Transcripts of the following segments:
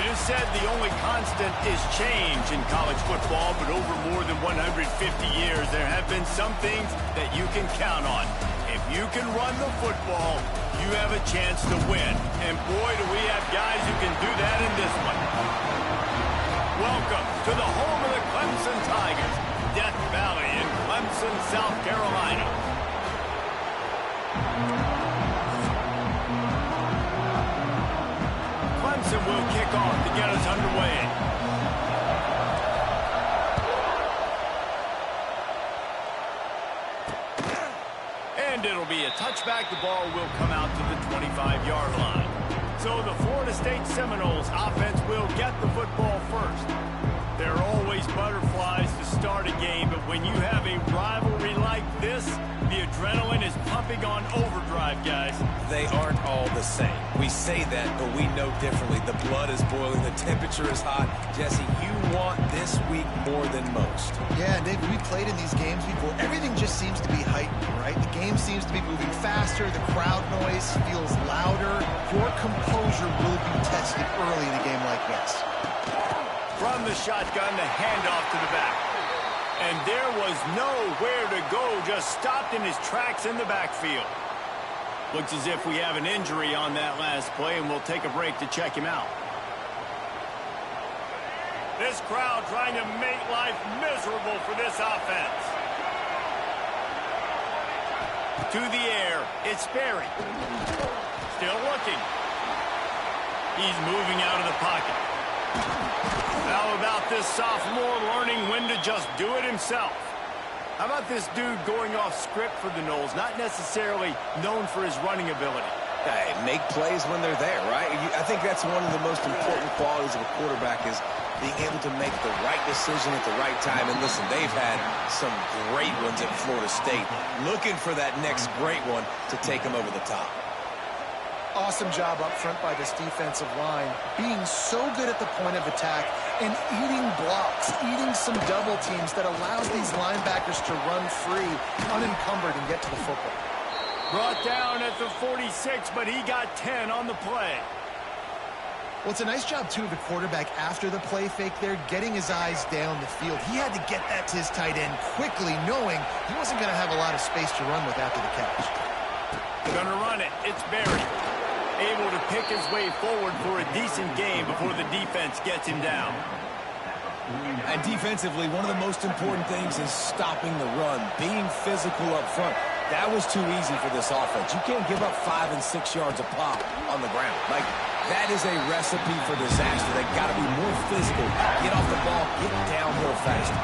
It is said the only constant is change in college football, but over more than 150 years, there have been some things that you can count on. If you can run the football, you have a chance to win. And boy, do we have guys who can do that in this one. Welcome to the home of the Clemson Tigers, Death Valley in Clemson, South Carolina. Clemson will kick off to get us underway. And it'll be a touchback. The ball will come out to the 25-yard line. So the Florida State Seminoles offense will get the football first. There are always butterflies to start a game, but when you have a rivalry like this, the adrenaline is pumping on overdrive, guys. They aren't all the same. We say that, but we know differently. The blood is boiling. The temperature is hot. Jesse, you want this week more than most. Yeah, Dave, we played in these games before. Everything just seems to be heightened, right? The game seems to be moving faster. The crowd noise feels louder. Your composure will be tested early in a game like this. From the shotgun, the handoff to the back. And there was nowhere to go, just stopped in his tracks in the backfield. Looks as if we have an injury on that last play, and we'll take a break to check him out. This crowd trying to make life miserable for this offense. To the air, it's Sperry. Still looking. He's moving out of the pocket. How about this sophomore learning when to just do it himself? How about this dude going off script for the Noles, not necessarily known for his running ability? Hey, make plays when they're there, right? I think that's one of the most important qualities of a quarterback is being able to make the right decision at the right time. And listen, they've had some great ones at Florida State. Looking for that next great one to take them over the top. Awesome job up front by this defensive line, being so good at the point of attack and eating blocks, eating some double teams that allows these linebackers to run free, unencumbered, and get to the football. Brought down at the 46, but he got 10 on the play. Well, it's a nice job, too, of the quarterback after the play fake there, getting his eyes down the field. He had to get that to his tight end quickly, knowing he wasn't going to have a lot of space to run with after the catch. Gonna run it. It's Barry. Able to pick his way forward for a decent game before the defense gets him down. And defensively, one of the most important things is stopping the run, being physical up front. That was too easy for this offense. You can't give up 5 and 6 yards a pop on the ground. Like, that is a recipe for disaster. They've got to be more physical, get off the ball, get downhill fast.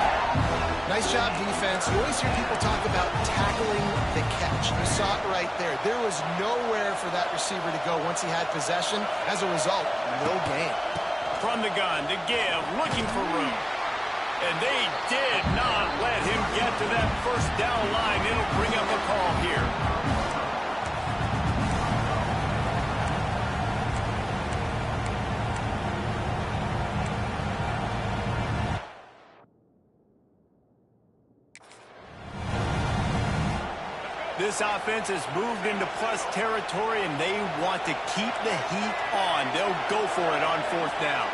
Nice job, defense. You always hear people talk about tackling the catch. You saw it right there. There was nowhere for that receiver to go once he had possession. As a result, no gain. From the gun to give, looking for room. And they did not let him get to that first down line. It'll bring up a call here. This offense has moved into plus territory, and they want to keep the heat on. They'll go for it on fourth down.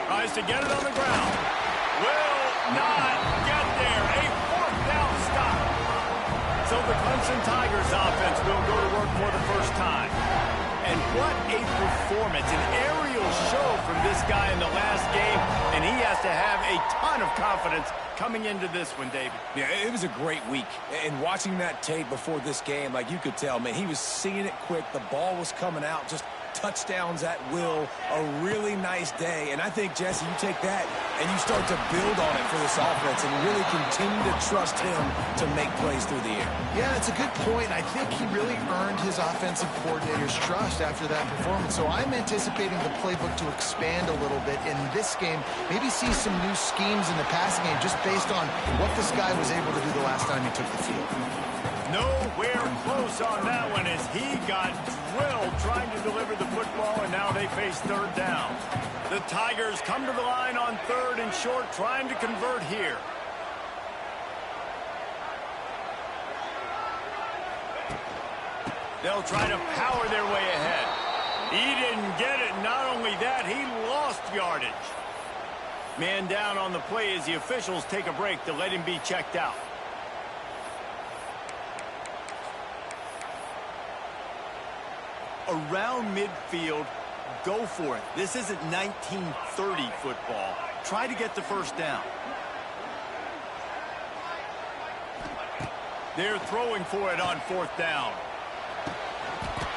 Tries to get it on the ground. Will not get there. A fourth down stop. So the Clemson Tigers offense will go to work for the first time. And what a performance. An aerial show from this guy in the last game, and he has to have a ton of confidence coming into this one, David. Yeah, it was a great week. And watching that tape before this game, like you could tell, man, he was seeing it quick. The ball was coming out, just touchdowns at will. A really nice day. And I think, Jesse, you take that and you start to build on it for this offense and really continue to trust him to make plays through the air. Yeah, it's a good point. I think he really earned his offensive coordinator's trust after that performance. So I'm anticipating the playbook to expand a little bit in this game. Maybe see some new schemes in the passing game just based on what this guy was able to do the last time he took the field. Nowhere close on that one as he got drilled trying to deliver the football, and now they face third down. The Tigers come to the line on third and short, trying to convert here. They'll try to power their way ahead. He didn't get it. Not only that, he lost yardage. Man down on the play as the officials take a break to let him be checked out. Around midfield, go for it. This isn't 1930 football. Try to get the first down. They're throwing for it on fourth down.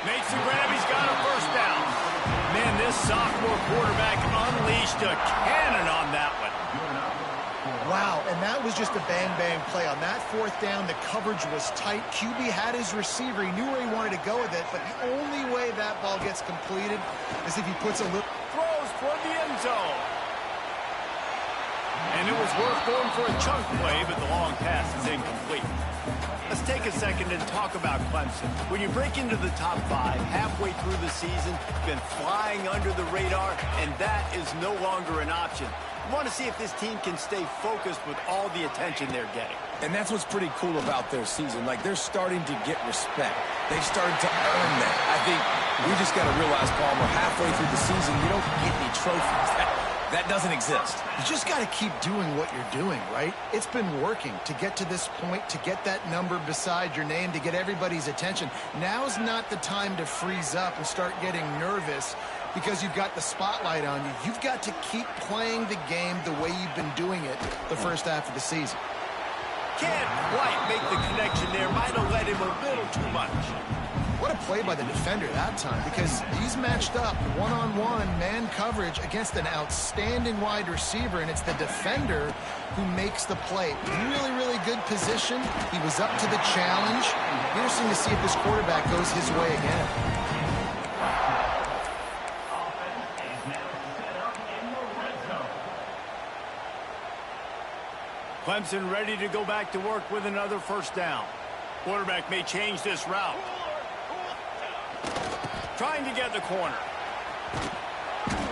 Makes the grab. He's got a first down. Man, this sophomore quarterback unleashed a cannon on that one. Wow, and that was just a bang-bang play. On that fourth down, the coverage was tight. QB had his receiver. He knew where he wanted to go with it, but the only way that ball gets completed is if he puts a little... Throws toward the end zone. And it was worth going for a chunk play, but the long pass is incomplete. Let's take a second and talk about Clemson. When you break into the top 5 halfway through the season, you've been flying under the radar, and that is no longer an option. You want to see if this team can stay focused with all the attention they're getting. And that's what's pretty cool about their season. Like, they're starting to get respect. They've started to earn that. I think we just got to realize, Palmer, halfway through the season, you don't get any trophies. That doesn't exist. You just got to keep doing what you're doing, right? It's been working to get to this point, to get that number beside your name, to get everybody's attention. Now's not the time to freeze up and start getting nervous because you've got the spotlight on you. You've got to keep playing the game the way you've been doing it the first half of the season. Can't quite make the connection there. Might have let him a little too much. What a play by the defender that time, because he's matched up one-on-one man coverage against an outstanding wide receiver, and it's the defender who makes the play. Really, really good position. He was up to the challenge. Interesting to see if this quarterback goes his way again. Clemson ready to go back to work with another first down. Quarterback may change this route. Trying to get the corner.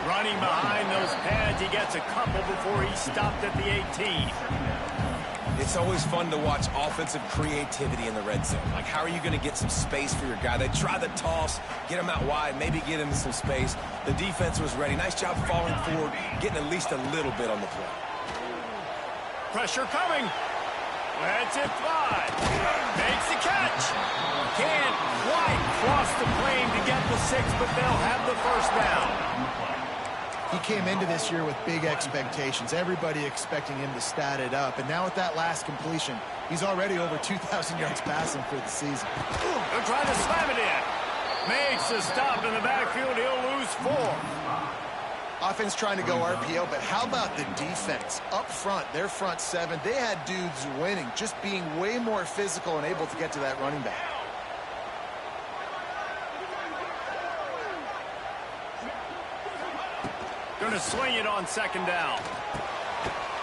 Running behind those pads, he gets a couple before he's stopped at the 18. It's always fun to watch offensive creativity in the red zone. Like, how are you going to get some space for your guy? They try the toss, get him out wide, maybe get him some space. The defense was ready. Nice job falling forward, getting at least a little bit on the play. Pressure coming. Lets it fly. Makes the catch. Can't quite cross the plane to get the 6, but they'll have the first down. He came into this year with big expectations. Everybody expecting him to stat it up. And now with that last completion, he's already over 2,000 yards passing for the season. They're trying to slam it in. Makes a stop in the backfield. He'll lose 4. Offense trying to go RPO, but how about the defense? Up front, their front 7, they had dudes winning, just being way more physical and able to get to that running back. Going to swing it on second down.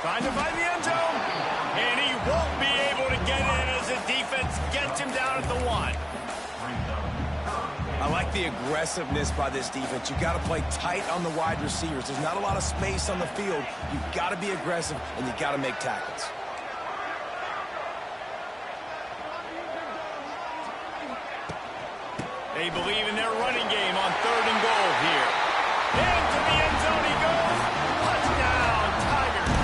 Trying to find the end zone. And he won't be able to get in as the defense gets him down at the 1. I like the aggressiveness by this defense. You've got to play tight on the wide receivers. There's not a lot of space on the field. You've got to be aggressive, and you've got to make tackles. They believe in their running game on 3rd and goal here. Into the end zone he goes. Touchdown, Tigers.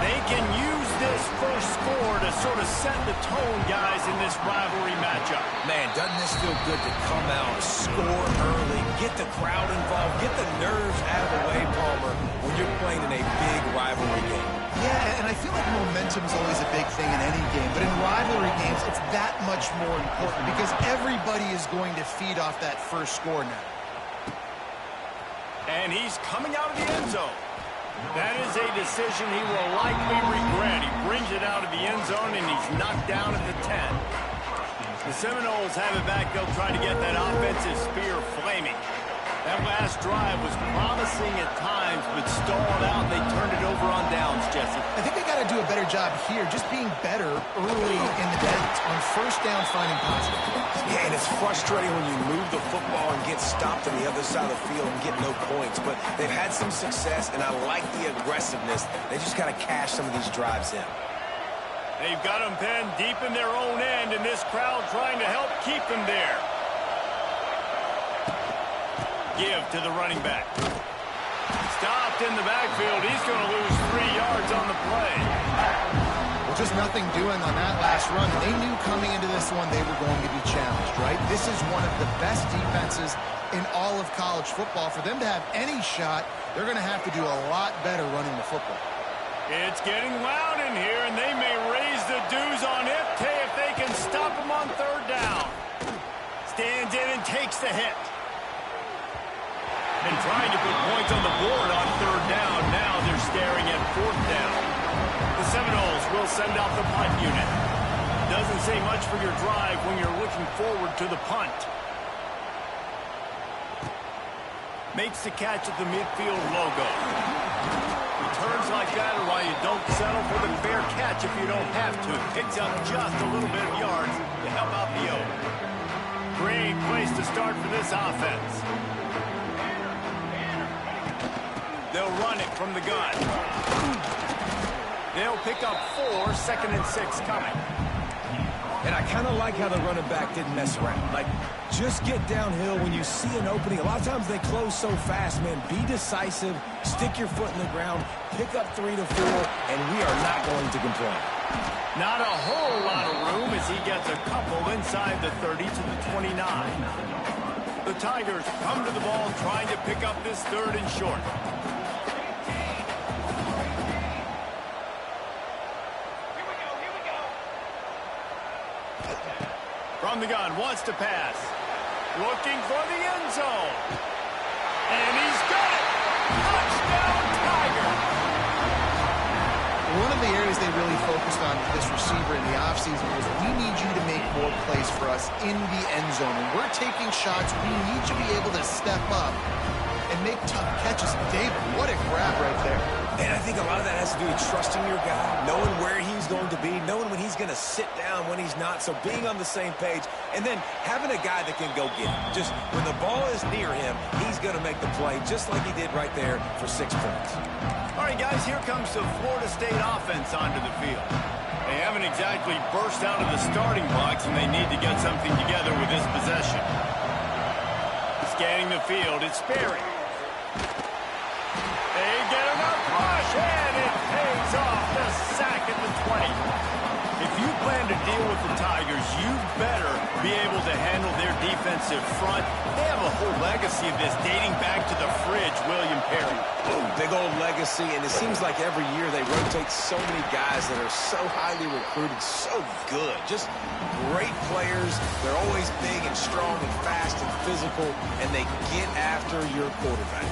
They can use this first score to sort of set the tone, guys, in this rivalry matchup. Man, doesn't this feel good to come out, score early, get the crowd involved, get the nerves out of the way, Palmer, when you're playing in a big rivalry game. Yeah, and I feel like momentum is always a big thing in any game, but in rivalry games, it's that much more important because everybody is going to feed off that first score now. And he's coming out of the end zone. That is a decision he will likely regret. He brings it out of the end zone, and he's knocked down at the 10. The Seminoles have it back. They'll try to get that offensive spear flaming. That last drive was promising at times, but stalled out, and they turned it over on downs, Jesse. I think they got to do a better job here, just being better early in the downs, on first down finding positive. Yeah, and it's frustrating when you move the football and get stopped on the other side of the field and get no points, but they've had some success, and I like the aggressiveness. They just got to cash some of these drives in. They've got them penned deep in their own end, and this crowd trying to help keep them there. give to the running back. Stopped in the backfield. He's going to lose 3 yards on the play. Well, just nothing doing on that last run. They knew coming into this one they were going to be challenged, right? This is one of the best defenses in all of college football. For them to have any shot, they're going to have to do a lot better running the football. It's getting loud in here, and they may raise the dues on Ipte if they can stop him on 3rd down. Stands in and takes the hit. And trying to put points on the board on 3rd down. Now they're staring at 4th down. The Seminoles will send out the punt unit. Doesn't say much for your drive when you're looking forward to the punt. Makes the catch at the midfield logo. Returns like that are why you don't settle for the fair catch if you don't have to. Picks up just a little bit of yards to help out the O. Great place to start for this offense. They'll run it from the gun. They'll pick up 4, 2nd and 6 coming. And I kind of like how the running back didn't mess around. Like, just get downhill when you see an opening. A lot of times they close so fast, man. Be decisive, stick your foot in the ground, pick up 3 to 4, and we are not going to complain. Not a whole lot of room as he gets a couple inside the 30 to the 29. The Tigers come to the ball trying to pick up this 3rd and short. From the gun, wants to pass. Looking for the end zone. And he's got it! Touchdown, Tiger! One of the areas they really focused on with this receiver in the offseason was we need you to make more plays for us in the end zone. When we're taking shots, we need you to be able to step up and make tough catches. David, what a grab right there. And I think a lot of that has to do with trusting your guy, knowing where he's going to be, knowing when he's going to sit down, when he's not, so being on the same page, and then having a guy that can go get it. Just when the ball is near him, he's going to make the play just like he did right there for 6 points. All right, guys, here comes the Florida State offense onto the field. They haven't exactly burst out of the starting blocks, and they need to get something together with this possession. Scanning the field, it's Sperry. They get enough rush, and it pays off the sack at the 20. If you plan to deal with the Tigers, you better be able to handle their defensive front. They have a whole legacy of this dating back to the fridge, William Perry. Oh, big old legacy, and it seems like every year they rotate so many guys that are so highly recruited, so good. Just great players. They're always big and strong and fast and physical, and they get after your quarterback.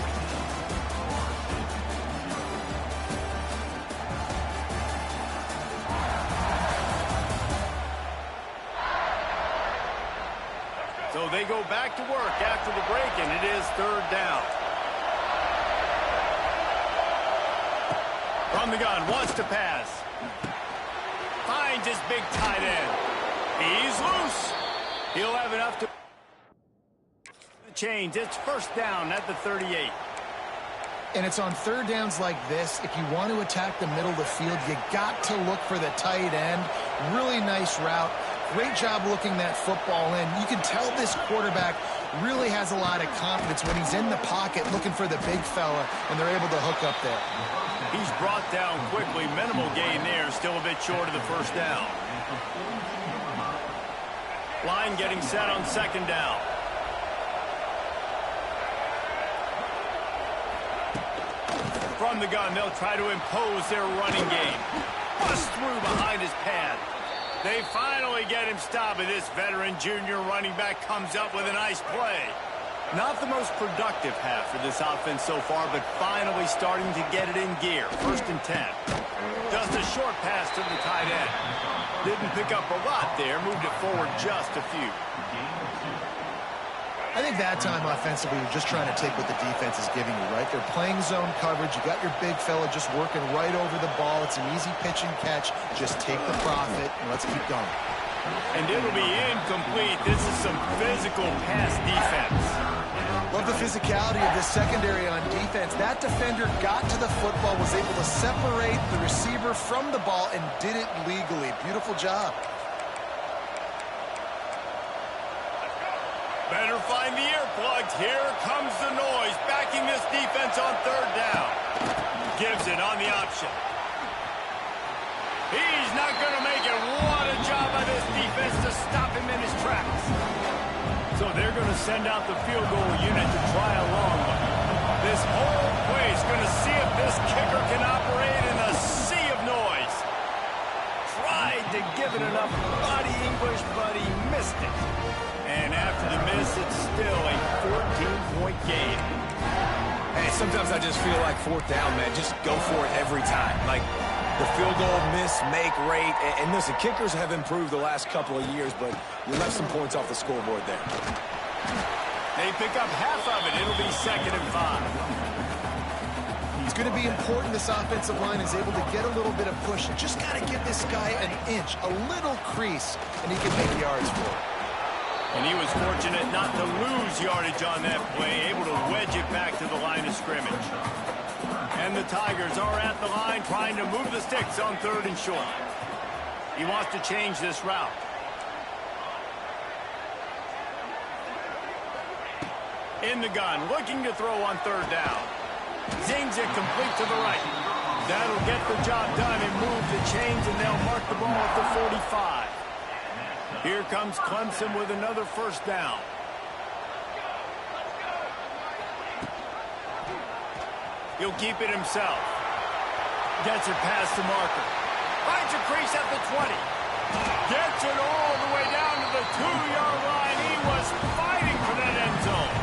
So they go back to work after the break, and it is 3rd down. From the gun, wants to pass. Finds his big tight end. He's loose. He'll have enough to change. It's 1st down at the 38. And it's on 3rd downs like this. If you want to attack the middle of the field, you got to look for the tight end. Really nice route. Great job looking that football in. You can tell this quarterback really has a lot of confidence when he's in the pocket looking for the big fella, and they're able to hook up there. He's brought down quickly. Minimal gain there. Still a bit short of the 1st down. Line getting set on 2nd down. From the gun, they'll try to impose their running game. Bust through behind his pad. They finally get him stopped, and this veteran junior running back comes up with a nice play. Not the most productive half for this offense so far, but finally starting to get it in gear. 1st and 10. Just a short pass to the tight end. Didn't pick up a lot there, moved it forward just a few. I think that time offensively, you're just trying to take what the defense is giving you, right? They're playing zone coverage. You got your big fella just working right over the ball. It's an easy pitch and catch. Just take the profit, and let's keep going. And it'll be incomplete. This is some physical pass defense. Love the physicality of this secondary on defense. That defender got to the football, was able to separate the receiver from the ball, and did it legally. Beautiful job. Better find the earplugs. Here comes the noise, backing this defense on third down. Gives it on the option. He's not going to make it. What a job by this defense to stop him in his tracks. So they're going to send out the field goal unit to try a long one. This whole place going to see if this kicker can operate in a sea of noise. Tried to give it enough body English, but he missed it. And after the miss, it's still a 14-point game. Hey, sometimes I just feel like fourth down, man. Just go for it every time. Like the field goal miss-make rate. And listen, kickers have improved the last couple of years, but you left some points off the scoreboard there. They pick up half of it. It'll be 2nd and 5. It's going to be important this offensive line is able to get a little bit of push. Just got to give this guy an inch, a little crease, and he can make yards for it. And he was fortunate not to lose yardage on that play, able to wedge it back to the line of scrimmage. And the Tigers are at the line trying to move the sticks on 3rd and short. He wants to change this route. In the gun, looking to throw on 3rd down. Zings it complete to the right. That'll get the job done and move the chains, and they'll mark the ball at the 45. Here comes Clemson with another 1st down. He'll keep it himself. Gets it past the marker. Finds a crease at the 20. Gets it all the way down to the 2-yard line. He was fighting for that end zone.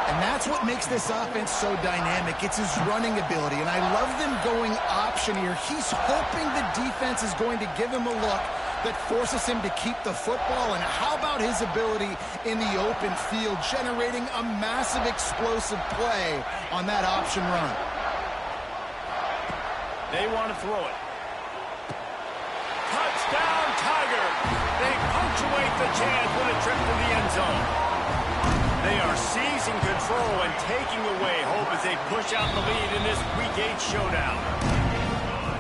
And that's what makes this offense so dynamic. It's his running ability, and I love them going option here. He's hoping the defense is going to give him a look that forces him to keep the football. And how about his ability in the open field, generating a massive explosive play on that option run? They want to throw it. Touchdown, Tiger! They punctuate the chance with a trip to the end zone. They are seizing control and taking away hope as they push out the lead in this Week 8 showdown.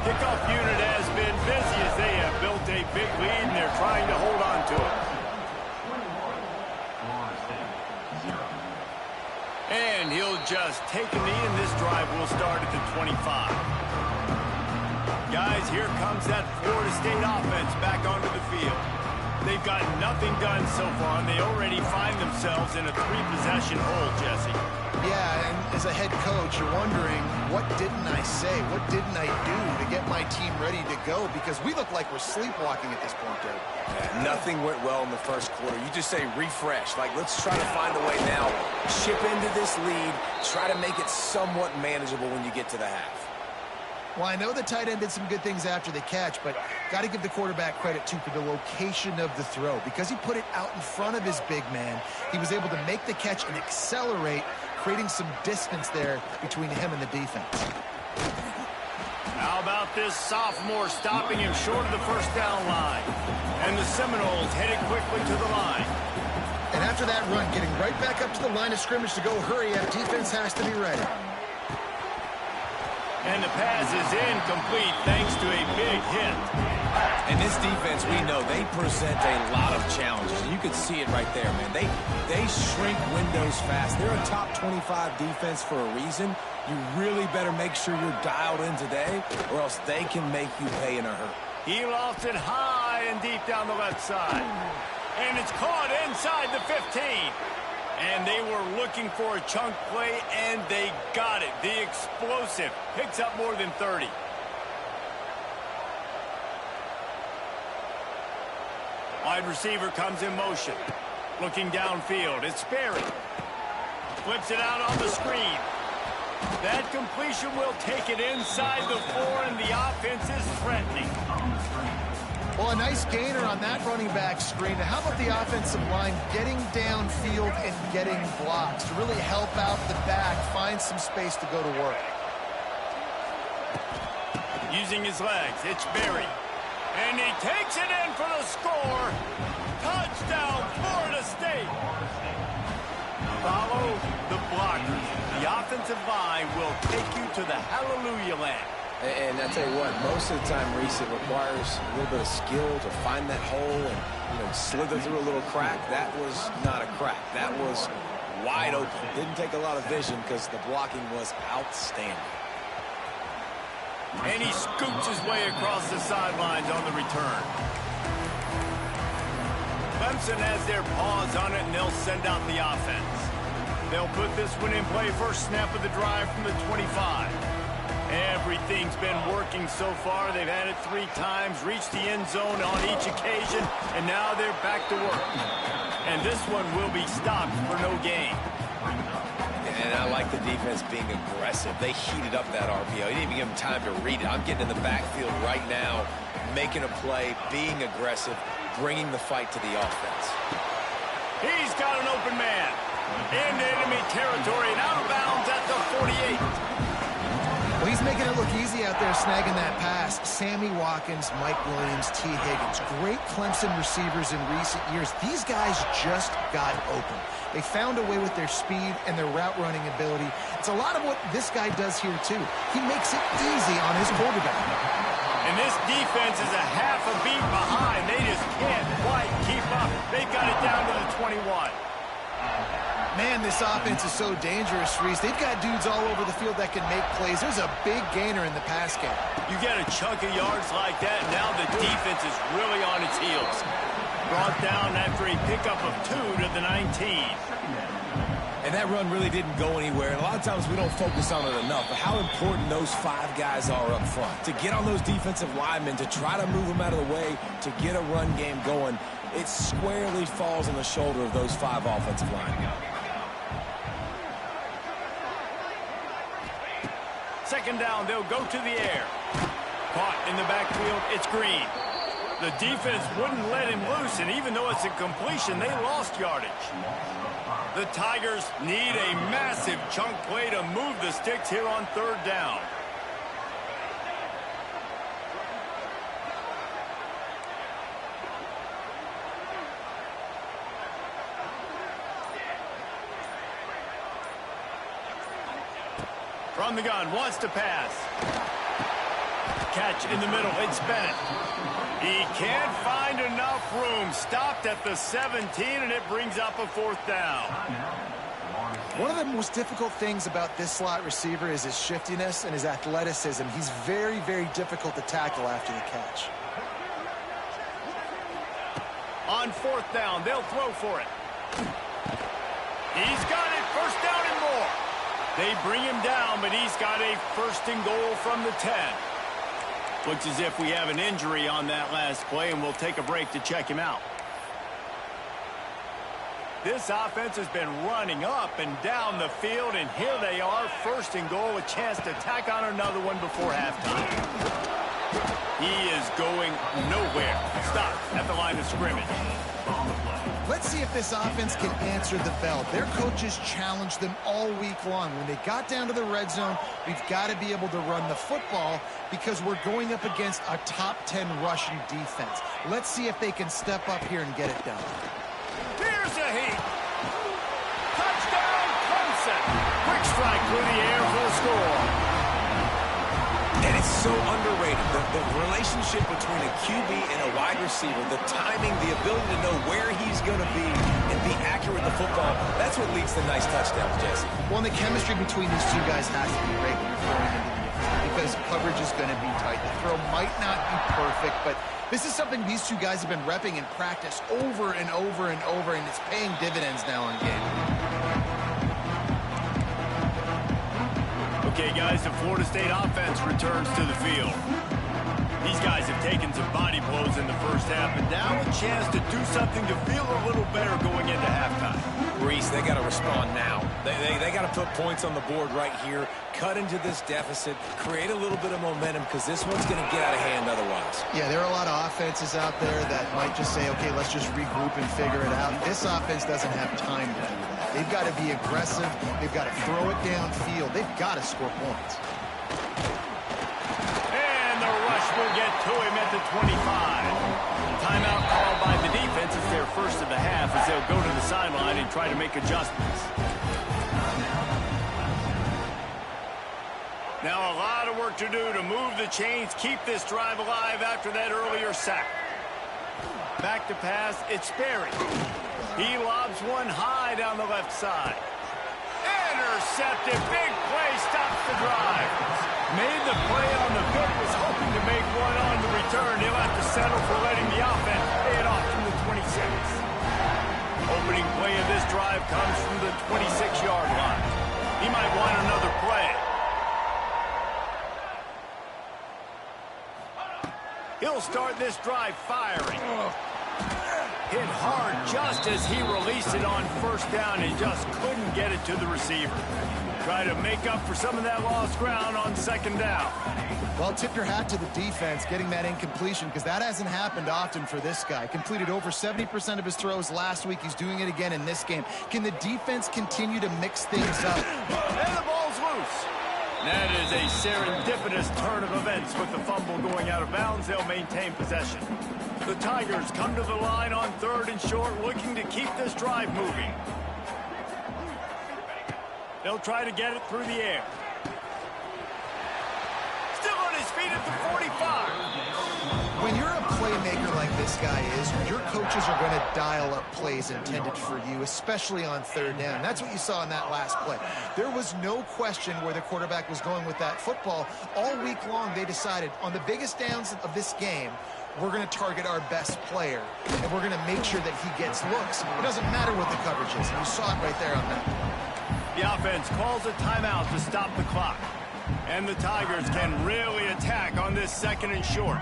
Kickoff unit has been busy as they have built a big lead, and they're trying to hold on to it. And he'll just take a knee, and this drive will start at the 25. Guys, here comes that Florida State offense back onto the field. They've got nothing done so far, and they already find themselves in a 3-possession hole, Jesse. Yeah, and as a head coach, you're wondering, what didn't I say? What didn't I do to get my team ready to go? Because we look like we're sleepwalking at this point, Dave. Yeah, nothing went well in the first quarter. You just say refresh. Like, let's try to find a way now. Chip into this lead. Try to make it somewhat manageable when you get to the half. Well, I know the tight end did some good things after the catch, but got to give the quarterback credit, too, for the location of the throw. Because he put it out in front of his big man, he was able to make the catch and accelerate, creating some distance there between him and the defense. How about this sophomore stopping him short of the 1st down line? And the Seminoles headed quickly to the line. And after that run, getting right back up to the line of scrimmage to go hurry up, defense has to be ready. And the pass is incomplete thanks to a big hit. And this defense, we know, they present a lot of challenges. You can see it right there, man. They shrink windows fast. They're a top 25 defense for a reason. You really better make sure you're dialed in today, or else they can make you pay in a hurry. He lost it high and deep down the left side. And it's caught inside the 15. And they were looking for a chunk play, and they got it. The explosive picks up more than 30. Wide receiver comes in motion. Looking downfield, it's Sperry. Flips it out on the screen. That completion will take it inside the 4, and the offense is threatening. Well, a nice gainer on that running back screen. How about the offensive line getting downfield and getting blocks to really help out the back, find some space to go to work? Using his legs, it's Berry. And he takes it in for the score. Touchdown, Florida State. Follow the blockers. The offensive line will take you to the hallelujah land. And I tell you what, most of the time, Reese, it requires a little bit of skill to find that hole and, slither through a little crack. That was not a crack. That was wide open. Didn't take a lot of vision because the blocking was outstanding. And he scoots his way across the sidelines on the return. Clemson has their paws on it, and they'll send out the offense. They'll put this one in play first snap of the drive from the 25. Everything's been working so far. They've had it 3 times, reached the end zone on each occasion, and now they're back to work. And this one will be stopped for no gain. And I like the defense being aggressive. They heated up that RPO. You didn't even give them time to read it. I'm getting in the backfield right now, making a play, being aggressive, bringing the fight to the offense. He's got an open man. Into enemy territory and out of bounds at the 48. Well, he's making it look easy out there snagging that pass. Sammy Watkins, Mike Williams, T. Higgins. Great Clemson receivers in recent years. These guys just got open. They found a way with their speed and their route running ability. It's a lot of what this guy does here, too. He makes it easy on his quarterback. And this defense is a half a beat behind. They just can't quite keep up. They've got it down to the 21. Man, this offense is so dangerous, Reese. They've got dudes all over the field that can make plays. There's a big gainer in the pass game. You get a chunk of yards like that, now the defense is really on its heels. Brought down after a pickup of 2 to the 19. And that run really didn't go anywhere. And a lot of times we don't focus on it enough, but how important those 5 guys are up front. To get on those defensive linemen, to try to move them out of the way, to get a run game going, it squarely falls on the shoulder of those 5 offensive linemen. Second down, they'll go to the air. Caught in the backfield, it's Green. The defense wouldn't let him loose, and even though it's a completion, they lost yardage. The Tigers need a massive chunk play to move the sticks here on 3rd down. From the gun, wants to pass. Catch in the middle, it's Bennett. He can't find enough room. Stopped at the 17, and it brings up a 4th down. One of the most difficult things about this slot receiver is his shiftiness and his athleticism. He's very, very difficult to tackle after the catch. On 4th down, they'll throw for it. He's got it, 1st down and more. They bring him down, but he's got a 1st and goal from the 10. Looks as if we have an injury on that last play, and we'll take a break to check him out. This offense has been running up and down the field, and here they are, 1st and goal, a chance to tack on another one before halftime. He is going nowhere. Stop at the line of scrimmage. Let's see if this offense can answer the bell. Their coaches challenged them all week long. When they got down to the red zone, we've got to be able to run the football because we're going up against a top 10 rushing defense. Let's see if they can step up here and get it done. Here's a heat. Touchdown, Clemson. Quick strike through the air for the score. And it's so underrated. The relationship between a QB and a wide receiver, the timing, the ability to know where he's going to be and be accurate with the football, that's what leads to nice touchdowns, Jesse. Well, and the chemistry between these 2 guys has to be great when you're throwing into the defense because coverage is going to be tight. The throw might not be perfect, but this is something these 2 guys have been repping in practice over and over and over, and it's paying dividends now in game. Okay, guys, the Florida State offense returns to the field. These guys have taken some body blows in the first half, and now a chance to do something to feel a little better going into halftime. Reese, they got to respond now. They got to put points on the board right here, cut into this deficit, create a little bit of momentum because this one's going to get out of hand otherwise. Yeah, there are a lot of offenses out there that might just say, okay, let's just regroup and figure it out. This offense doesn't have time to do that. They've got to be aggressive. They've got to throw it downfield. They've got to score points. And the rush will get to him at the 25. Timeout called by the defense. It's their first of the half as they'll go to the sideline and try to make adjustments. Now a lot of work to do to move the chains, keep this drive alive after that earlier sack. Back to pass, it's Sperry. He lobs one high down the left side. Intercepted, big play, stops the drive. Made the play on the pick, was hoping to make one on the return. He'll have to settle for letting the offense pay it off from the 26. Opening play of this drive comes from the 26-yard line. He might want another play. He'll start this drive firing. Hit hard just as he released it on first down and just couldn't get it to the receiver. Try to make up for some of that lost ground on second down. Well, tip your hat to the defense getting that incompletion, because that hasn't happened often for this guy. Completed over 70% of his throws last week. He's doing it again in this game. Can the defense continue to mix things up? And the ball's loose. That is a serendipitous turn of events with the fumble going out of bounds. They'll maintain possession. The Tigers come to the line on 3rd and short, looking to keep this drive moving. They'll try to get it through the air. Still on his feet at the 45. When you're a playmaker like this guy is, your coaches are going to dial up plays intended for you, especially on 3rd down. That's what you saw in that last play. There was no question where the quarterback was going with that football. All week long, they decided on the biggest downs of this game, we're going to target our best player, and we're going to make sure that he gets looks. It doesn't matter what the coverage is, and you saw it right there on that. The offense calls a timeout to stop the clock. And the Tigers can really attack on this 2nd and short.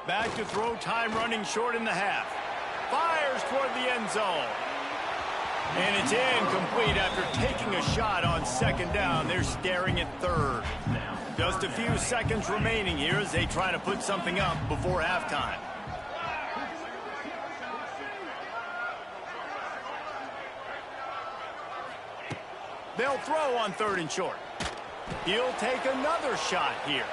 Back to throw, time running short in the half. Fires toward the end zone. And it's incomplete after taking a shot on 2nd down. They're staring at 3rd. Just a few seconds remaining here as they try to put something up before halftime. They'll throw on 3rd and short. He'll take another shot here.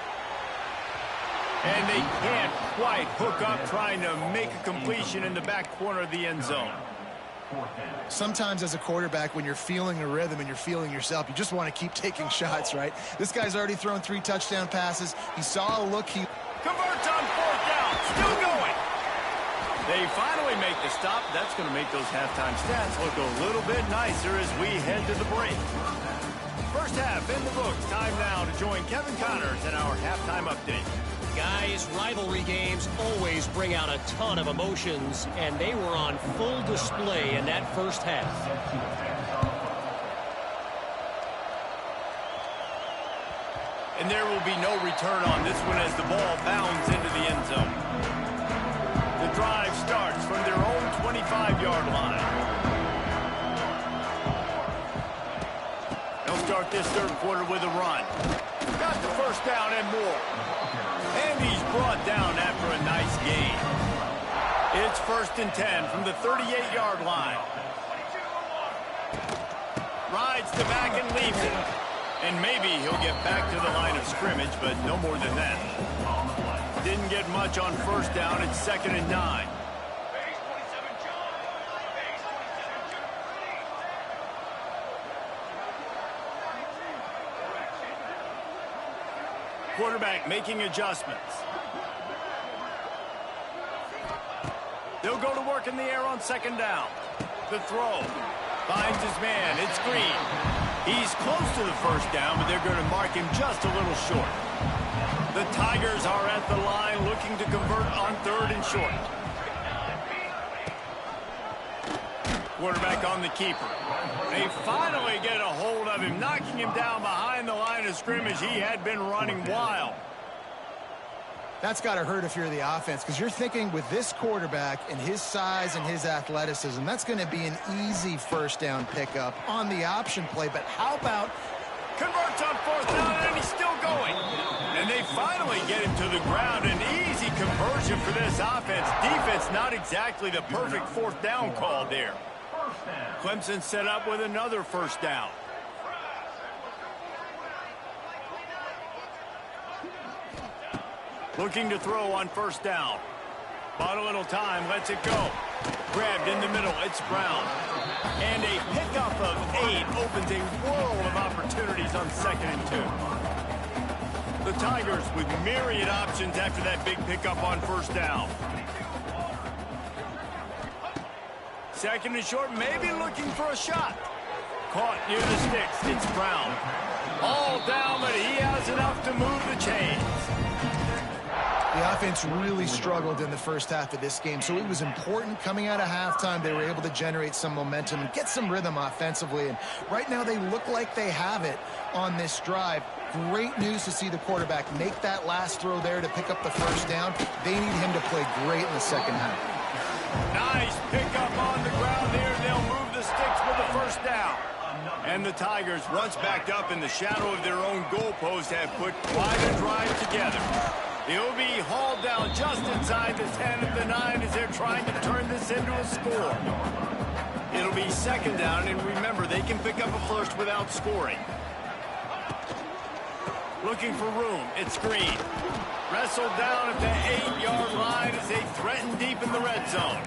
And they can't quite hook up trying to make a completion in the back corner of the end zone. Sometimes as a quarterback, when you're feeling a rhythm and you're feeling yourself, you just want to keep taking shots, right? This guy's already thrown 3 touchdown passes. He saw a look. He converts on 4th down. Still going. They finally make the stop. That's going to make those halftime stats look a little bit nicer as we head to the break. First half in the books. Time now to join Kevin Connors in our halftime update. Guys, rivalry games always bring out a ton of emotions, and they were on full display in that first half. And there will be no return on this one as the ball bounds into the end zone. The drive starts from their own 25-yard line. They'll start this 3rd quarter with a run. Got the first down and more. And he's brought down after a nice gain. It's 1st and 10 from the 38-yard line. Rides the back and leaves it. And maybe he'll get back to the line of scrimmage, but no more than that. Didn't get much on 1st down. It's 2nd and 9. Quarterback making adjustments. They'll go to work in the air on 2nd down. The throw. Finds his man. It's Green. He's close to the 1st down, but they're going to mark him just a little short. The Tigers are at the line looking to convert on 3rd and short. Quarterback on the keeper. They finally get a hold of him, knocking him down behind the line of scrimmage. He had been running wild. That's got to hurt if you're the offense, because you're thinking with this quarterback and his size and his athleticism, that's going to be an easy 1st down pickup on the option play. But how about converts on 4th down, and he's still going. And they finally get him to the ground. An easy conversion for this offense. Defense not exactly the perfect 4th down call there. Clemson set up with another 1st down. Looking to throw on 1st down. Bought a little time, lets it go. Grabbed in the middle, it's Brown. And a pickup of 8 opens a world of opportunities on 2nd and 2. The Tigers with myriad options after that big pickup on 1st down. 2nd and short, maybe looking for a shot. Caught near the sticks, it's Brown. All down, but he has enough to move the chains. The offense really struggled in the first half of this game, so it was important coming out of halftime. They were able to generate some momentum and get some rhythm offensively, and right now they look like they have it on this drive. Great news to see the quarterback make that last throw there to pick up the 1st down. They need him to play great in the 2nd half. Nice pickup on the ground here. They'll move the sticks with the 1st down. And the Tigers, once backed up in the shadow of their own goalpost, have put quite a drive together. He'll be hauled down just inside the 10 of the 9 as they're trying to turn this into a score. It'll be 2nd down, and remember, they can pick up a 1st without scoring. Looking for room, it's Green. Wrestled down at the 8-yard line as they threaten deep in the red zone.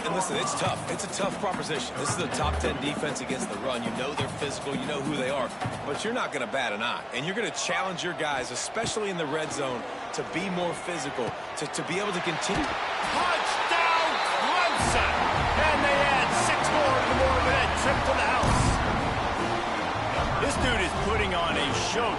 And listen, it's tough. It's a tough proposition. This is a top 10 defense against the run. You know they're physical. You know who they are. But you're not going to bat an eye. And you're going to challenge your guys, especially in the red zone, to be more physical, to be able to continue. Touchdown, Clemson! And they add 6 more to the board with that trip to the house. This dude is putting on a show.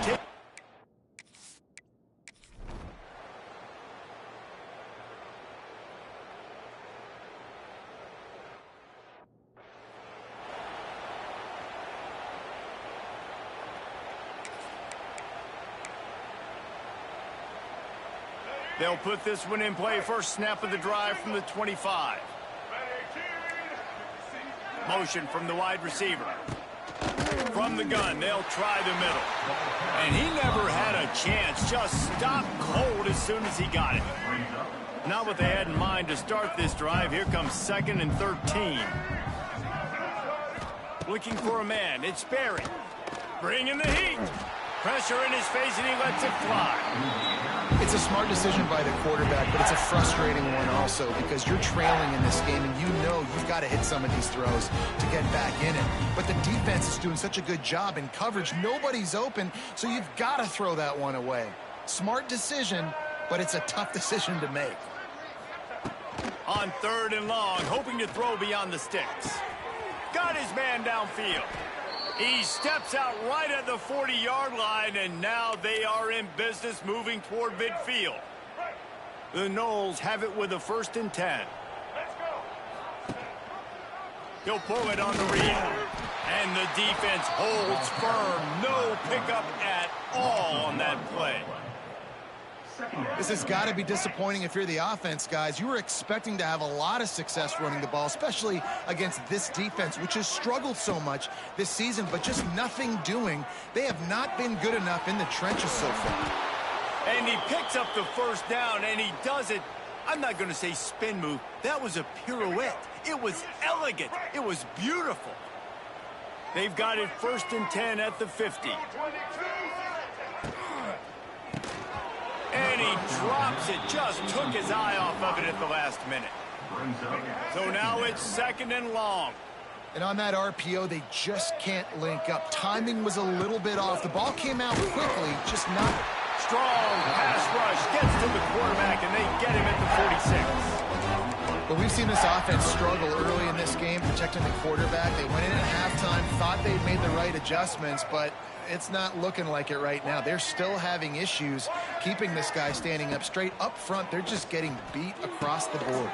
They'll put this one in play. First snap of the drive from the 25. Motion from the wide receiver. From the gun, they'll try the middle. And he never had a chance. Just stopped cold as soon as he got it. Not what they had in mind to start this drive. Here comes 2nd and 13. Looking for a man. It's Barry. Bringing the heat. Pressure in his face, and he lets it fly. It's a smart decision by the quarterback, but it's a frustrating one also because you're trailing in this game, and you know you've got to hit some of these throws to get back in it. But the defense is doing such a good job in coverage. Nobody's open, so you've got to throw that one away. Smart decision, but it's a tough decision to make. On 3rd and long, hoping to throw beyond the sticks. Got his man downfield. He steps out right at the 40-yard line, and now they are in business moving toward midfield. The Noles have it with a 1st and 10. He'll pull it on the read. And the defense holds firm. No pickup at all on that play. This has got to be disappointing if you're the offense, guys. You were expecting to have a lot of success running the ball, especially against this defense, which has struggled so much this season, but just nothing doing. They have not been good enough in the trenches so far. And he picks up the 1st down, and he does it. I'm not going to say spin move. That was a pirouette. It was elegant. It was beautiful. They've got it 1st and 10 at the 50. And he drops it, just took his eye off of it at the last minute. So now it's 2nd and long. And on that RPO, they just can't link up. Timing was a little bit off. The ball came out quickly, just not. Strong pass rush, gets to the quarterback, and they get him at the 46. But we've seen this offense struggle early in this game, protecting the quarterback. They went in at halftime, thought they'd made the right adjustments, but it's not looking like it right now. They're still having issues keeping this guy standing up straight. Up front, they're just getting beat across the board.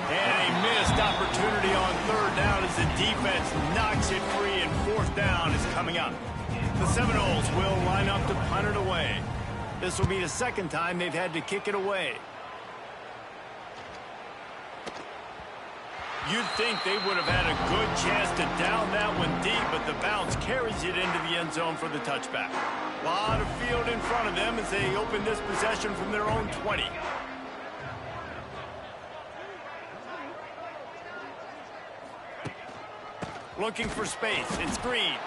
And a missed opportunity on 3rd down as the defense knocks it free, and 4th down is coming up. The Seminoles will line up to punt it away. This will be the 2nd time they've had to kick it away. You'd think they would have had a good chance to down that one deep, but the bounce carries it into the end zone for the touchback. A lot of field in front of them as they open this possession from their own 20. Looking for space. It's Green.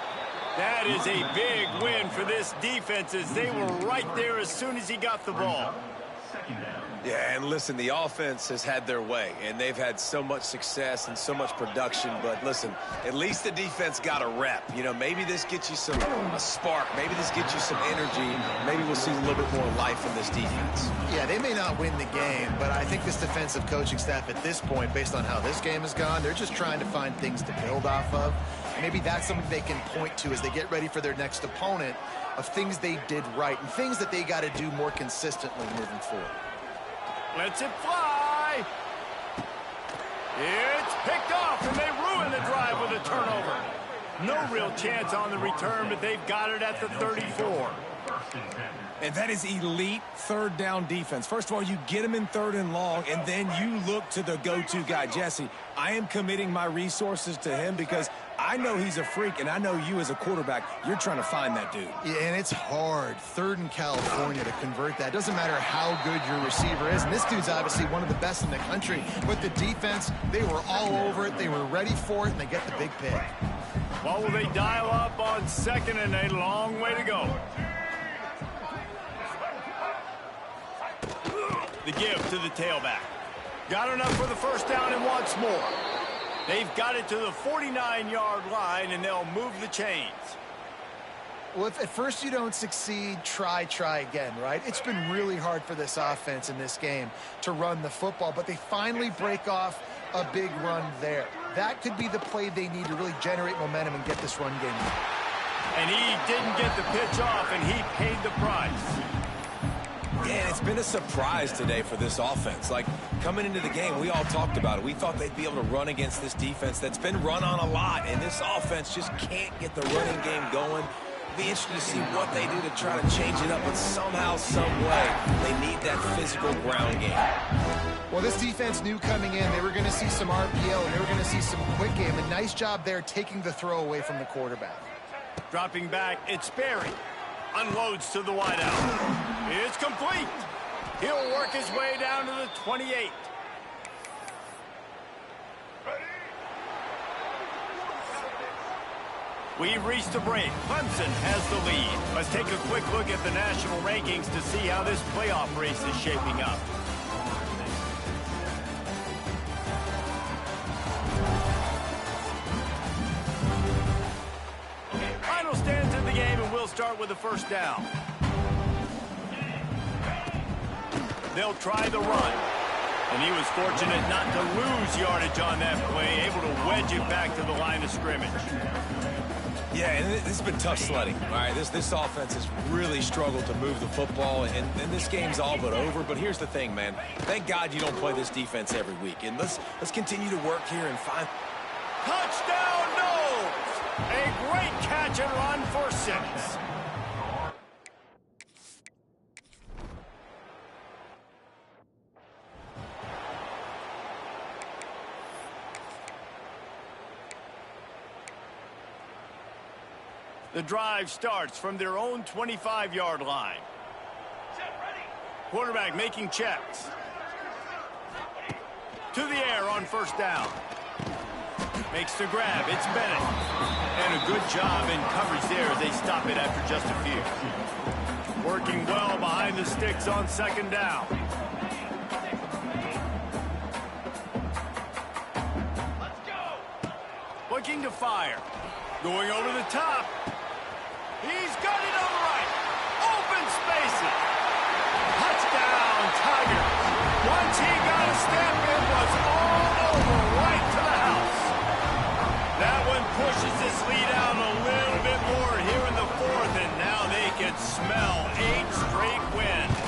That is a big win for this defense as they were right there as soon as he got the ball. Yeah, and listen, the offense has had their way, and they've had so much success and so much production. But listen, at least the defense got a rep. You know, maybe this gets you a spark. Maybe this gets you some energy. Maybe we'll see a little bit more life in this defense. Yeah, they may not win the game, but I think this defensive coaching staff at this point, based on how this game has gone, they're just trying to find things to build off of. Maybe that's something they can point to as they get ready for their next opponent, of things they did right and things that they got to do more consistently moving forward. Lets it fly. It's picked off, and they ruin the drive with a turnover. No real chance on the return, but they've got it at the 34. And that is elite third down defense. First of all, you get him in third and long, and then you look to the go-to guy. Jesse, I am committing my resources to him because I know he's a freak, and I know you as a quarterback, you're trying to find that dude. Yeah, and it's hard, third in California, to convert that. Doesn't matter how good your receiver is. And this dude's obviously one of the best in the country. But the defense, they were all over it. They were ready for it, and they get the big pick. Well, will they dial up on 2nd and a long way to go? The give to the tailback. Got enough for the first down and wants more. They've got it to the 49-yard line, and they'll move the chains. Well, if at first you don't succeed, try again, right? It's been really hard for this offense in this game to run the football, but they finally break off a big run there. That could be the play they need to really generate momentum and get this run game going. And he didn't get the pitch off, and he paid the price. Yeah, it's been a surprise today for this offense. Like, coming into the game, we all talked about it. We thought they'd be able to run against this defense that's been run on a lot, and this offense just can't get the running game going. Be interested to see what they do to try to change it up, but somehow, some way, they need that physical ground game. Well, this defense knew coming in they were going to see some RPO, and they were going to see some quick game. A nice job there taking the throw away from the quarterback. Dropping back, it's Berry. Unloads to the wideout. It's complete. He'll work his way down to the 28. We've reached the break. Clemson has the lead. Let's take a quick look at the national rankings to see how this playoff race is shaping up. Final stands in the game, and we'll start with the first down. They'll try the run. And he was fortunate not to lose yardage on that play, able to wedge it back to the line of scrimmage. Yeah, and this has been tough sledding. All right, this offense has really struggled to move the football, and this game's all but over. But here's the thing, man. Thank God you don't play this defense every week. And let's continue to work here and find... Touchdown, Knowles! A great catch and run for 6. The drive starts from their own 25-yard line. Quarterback making checks. To the air on first down. Makes the grab. It's Bennett. And a good job in coverage there as they stop it after just a few. Working well behind the sticks on second down. Let's go. Looking to fire. Going over the top. He's got it on the right. Open spaces. Touchdown, Tigers. Once he got a step, it was all over right to the house. That one pushes this lead out a little bit more here in the 4th, and now they can smell 8 straight wins.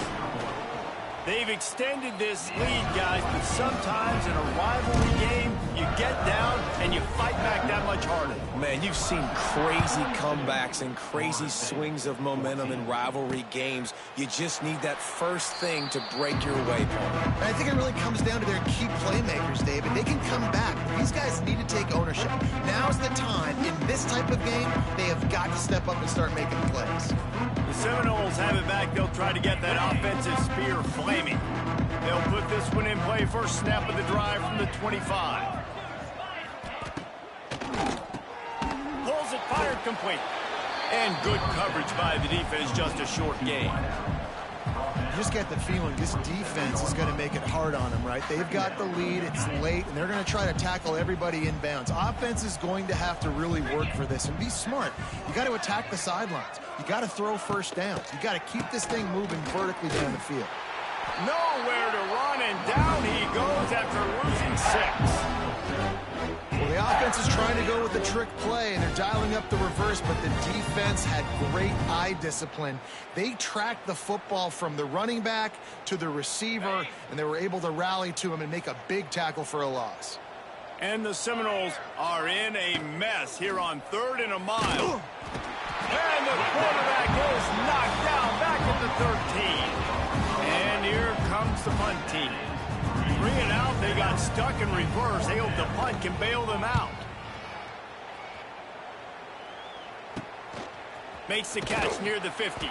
They've extended this lead, guys, but sometimes in a rivalry game, you get down and you fight back that much harder. Man, you've seen crazy comebacks and crazy swings of momentum in rivalry games. You just need that first thing to break your way, Paul. I think it really comes down to their key playmakers, David. They can come back. These guys need to take ownership. Now's the time. In this type of game, they have got to step up and start making plays. The Seminoles have it back. They'll try to get that offensive spear flaming. They'll put this one in play. First snap of the drive from the 25. Pulls it, fired, complete. And good coverage by the defense, just a short gain. just get the feeling this defense is going to make it hard on them, right? They've got the lead, it's late, and they're going to try to tackle everybody inbounds. Offense is going to have to really work for this and be smart. You got to attack the sidelines. You got to throw first downs. You got to keep this thing moving vertically down the field. Nowhere to run, and down he goes after losing 6. Well, the offense is trying to go with the trick play, and they're dialing up the reverse, but the defense had great eye discipline. They tracked the football from the running back to the receiver, and they were able to rally to him and make a big tackle for a loss. And the Seminoles are in a mess here on 3rd and a mile. And the quarterback is knocked down back at the 13. And here comes the punt team. Bring it out. They got stuck in reverse. They hope the punt can bail them out. Makes the catch near the 50.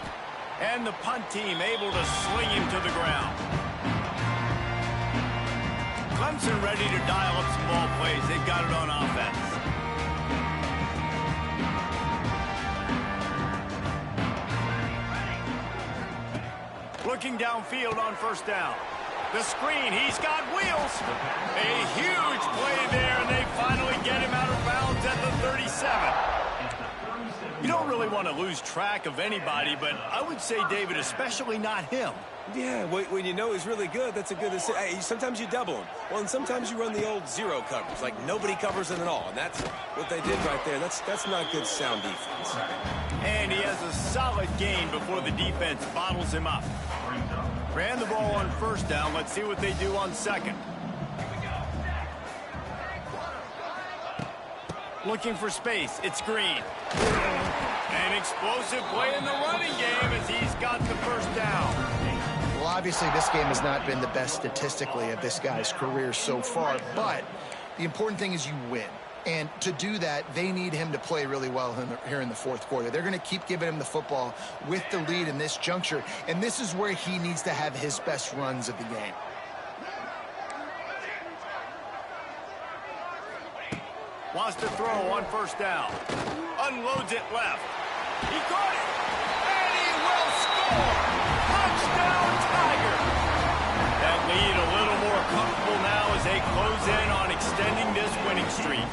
And the punt team able to sling him to the ground. Clemson ready to dial up some ball plays. They've got it on offense. Looking downfield on first down. The screen, he's got wheels. A huge play there, and they finally get him out of bounds at the 37. You don't really want to lose track of anybody, but I would say, David, especially not him. Yeah, when you know he's really good, that's a good decision. Hey, sometimes you double him. Well, and sometimes you run the old zero coverage, like nobody covers him at all. And that's what they did right there. That's not good sound defense. And he has a solid gain before the defense bottles him up. Ran the ball on first down. Let's see what they do on second. Looking for space. It's Green. An explosive play in the running game as he's got the first down. Well, obviously, this game has not been the best statistically of this guy's career so far, but the important thing is you win. And to do that, they need him to play really well here in the fourth quarter. They're going to keep giving him the football with the lead in this juncture, and this is where he needs to have his best runs of the game. Wants to throw on first down. Unloads it left. He caught it. And he will score. Touchdown, Tiger. That lead a little more comfortable now as they close in on extending this winning streak.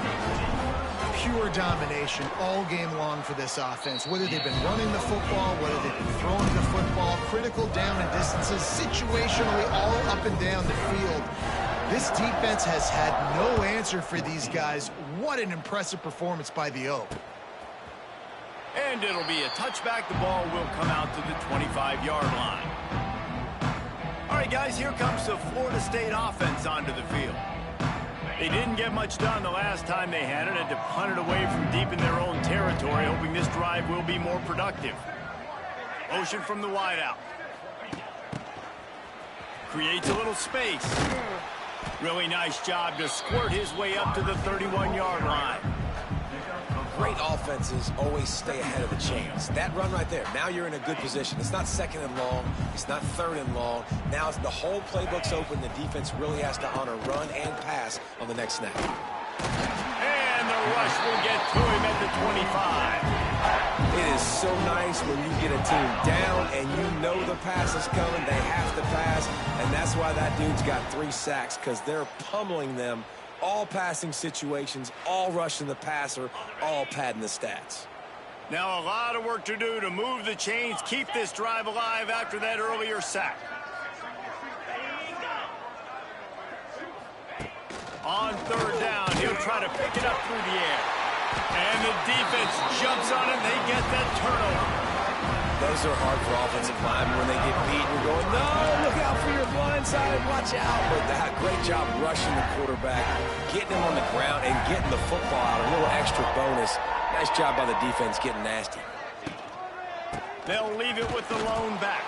Pure domination all game long for this offense. Whether they've been running the football, whether they've been throwing the football, critical down and distances, situationally all up and down the field. This defense has had no answer for these guys. What an impressive performance by the O. And it'll be a touchback. The ball will come out to the 25-yard line. All right, guys, here comes the Florida State offense onto the field. They didn't get much done the last time they had it, and to punt it away from deep in their own territory, hoping this drive will be more productive. Motion from the wideout. Creates a little space. Really nice job to squirt his way up to the 31-yard line. Great offenses always stay ahead of the chains. That run right there, now you're in a good position. It's not second and long. It's not third and long. Now the whole playbook's open. The defense really has to honor run and pass on the next snap. And the rush will get to him at the 25. It is so nice when you get a team down and you know the pass is coming. They have to pass, and that's why that dude's got 3 sacks, because they're pummeling them. All passing situations, all rushing the passer, all padding the stats. Now a lot of work to do to move the chains, keep this drive alive after that earlier sack. On third down, he'll try to pick it up through the air. And the defense jumps on him. They get that turnover. Those are hard for offensive linemen when they get beat. You're going, no, look out for your blind side, watch out. But that great job rushing the quarterback, getting him on the ground, and getting the football out. A little extra bonus. Nice job by the defense getting nasty. They'll leave it with the lone back.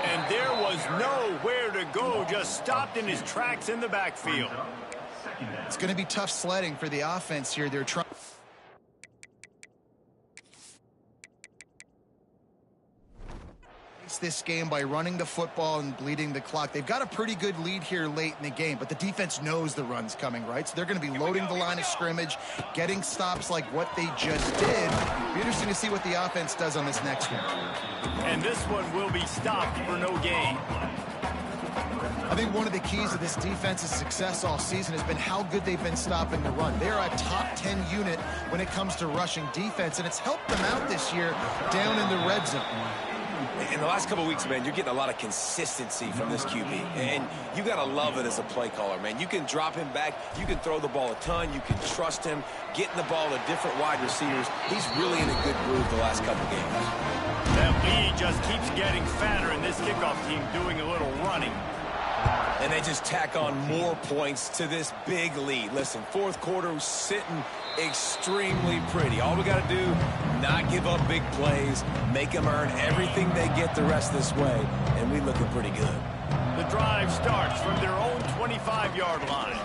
And there was nowhere to go, just stopped in his tracks in the backfield. It's going to be tough sledding for the offense here. They're trying. ice this game by running the football and bleeding the clock. They've got a pretty good lead here late in the game, but the defense knows the run's coming, right? So they're going to be loading the line of scrimmage, getting stops like what they just did. It'll be interesting to see what the offense does on this next one. And this one will be stopped for no gain. I think one of the keys to this defense's success all season has been how good they've been stopping the run. They're a top 10 unit when it comes to rushing defense, and it's helped them out this year down in the red zone. In the last couple of weeks, man, you're getting a lot of consistency from this QB. And you got to love it as a play caller, man. You can drop him back. You can throw the ball a ton. You can trust him, getting the ball to different wide receivers. He's really in a good groove the last couple of games. That lead just keeps getting fatter, and this kickoff team doing a little running. And they just tack on more points to this big lead. Listen, fourth quarter was sitting extremely pretty. All we got to do, not give up big plays, make them earn everything they get the rest of this way, and we looking pretty good. The drive starts from their own 25-yard line.